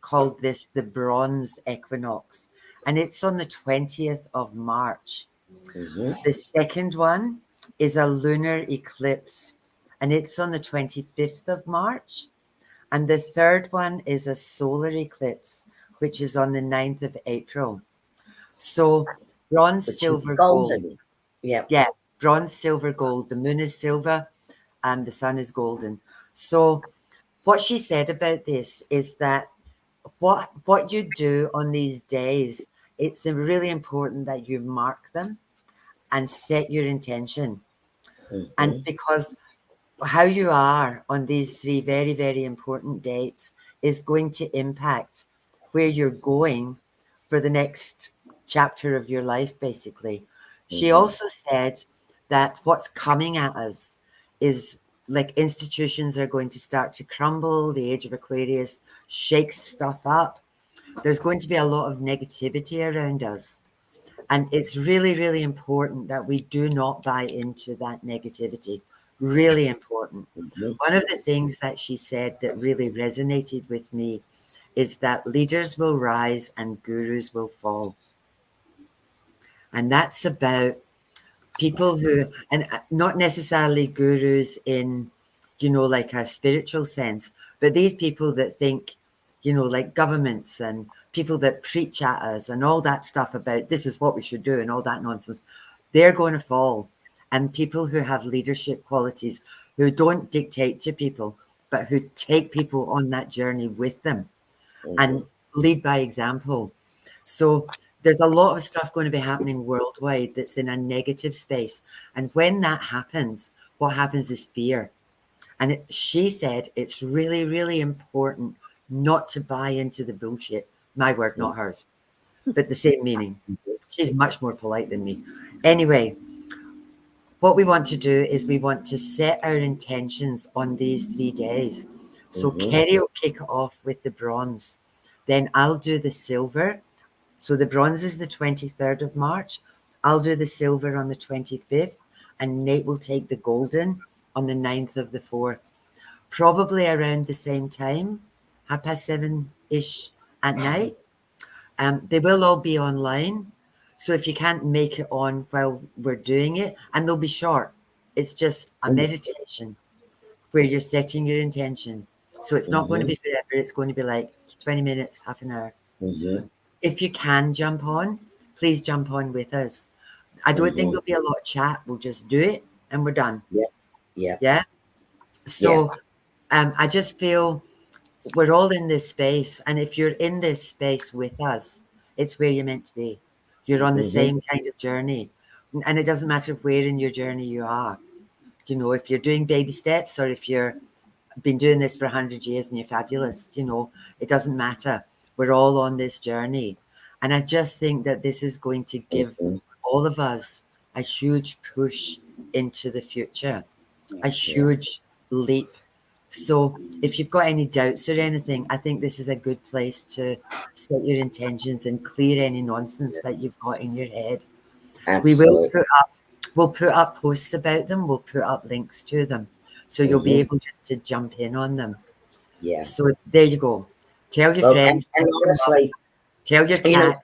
called this the bronze equinox. And it's on the 20th of March. The second one is a lunar eclipse. And it's on the 25th of March. And the third one is a solar eclipse, which is on the 9th of April. So bronze, silver, gold. Yeah, bronze, silver, gold. The moon is silver and the sun is golden. So what she said about this is that what you do on these days, it's really important that you mark them and set your intention. And because how you are on these 3 very, very important dates is going to impact where you're going for the next chapter of your life, basically. She also said that what's coming at us is like institutions are going to start to crumble. The age of Aquarius shakes stuff up. There's going to be a lot of negativity around us. And it's really, really important that we do not buy into that negativity. Really important. One of the things that she said that really resonated with me is that leaders will rise and gurus will fall. And that's about people who, and not necessarily gurus in, like a spiritual sense, but these people that think, like governments and people that preach at us and all that stuff about this is what we should do and all that nonsense, they're going to fall. And people who have leadership qualities, who don't dictate to people, but who take people on that journey with them and lead by example. So there's a lot of stuff going to be happening worldwide that's in a negative space. And when that happens, what happens is fear. And she said it's really, really important not to buy into the bullshit. My word, not hers, but the same meaning. She's much more polite than me. Anyway, what we want to do is we want to set our intentions on these 3 days. So Kerrie will kick it off with the bronze. Then I'll do the silver. So the bronze is the 23rd of March. I'll do the silver on the 25th. And Nate will take the golden on the 9th of the 4th. Probably around the same time, 7:30-ish at night. They will all be online. So if you can't make it on while we're doing it, and they'll be short, it's just a meditation where you're setting your intention. So it's not going to be forever. It's going to be like 20 minutes, half an hour. If you can jump on, please jump on with us. I don't think there'll be a lot of chat. We'll just do it and we're done. Yeah. So I just feel we're all in this space. And if you're in this space with us, it's where you're meant to be. You're on the same kind of journey. And it doesn't matter where in your journey you are. You know, if you're doing baby steps or if you're been doing this for 100 years and you're fabulous, you know, it doesn't matter. We're all on this journey. And I just think that this is going to give all of us a huge push into the future, a huge leap. So if you've got any doubts or anything, I think this is a good place to set your intentions and clear any nonsense that you've got in your head.
Absolutely.
We'll put up posts about them. We'll put up links to them. So you'll be able just to jump in on them.
Yeah.
So there you go. Tell your friends.
And honestly,
tell your cat.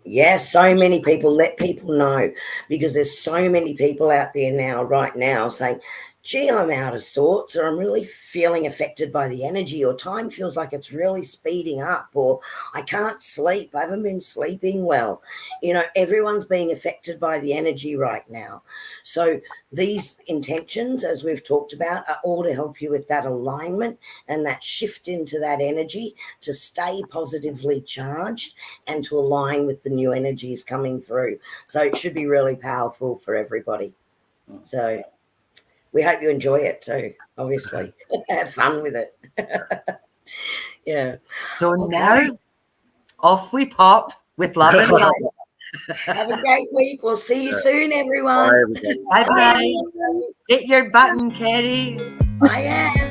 Yeah, so many people, let people know, because there's so many people out there now, right now, saying, gee, I'm out of sorts, or I'm really feeling affected by the energy, or time feels like it's really speeding up, or I can't sleep. I haven't been sleeping well. You know, everyone's being affected by the energy right now. So these intentions, as we've talked about, are all to help you with that alignment and that shift into that energy to stay positively charged and to align with the new energies coming through. So it should be really powerful for everybody. So we hope you enjoy it too, obviously. Have fun with it. Yeah.
So now, off we pop with love and light.
Have a great week. We'll see you soon, everyone.
Bye-bye. Hit your button, Kerrie.
I am.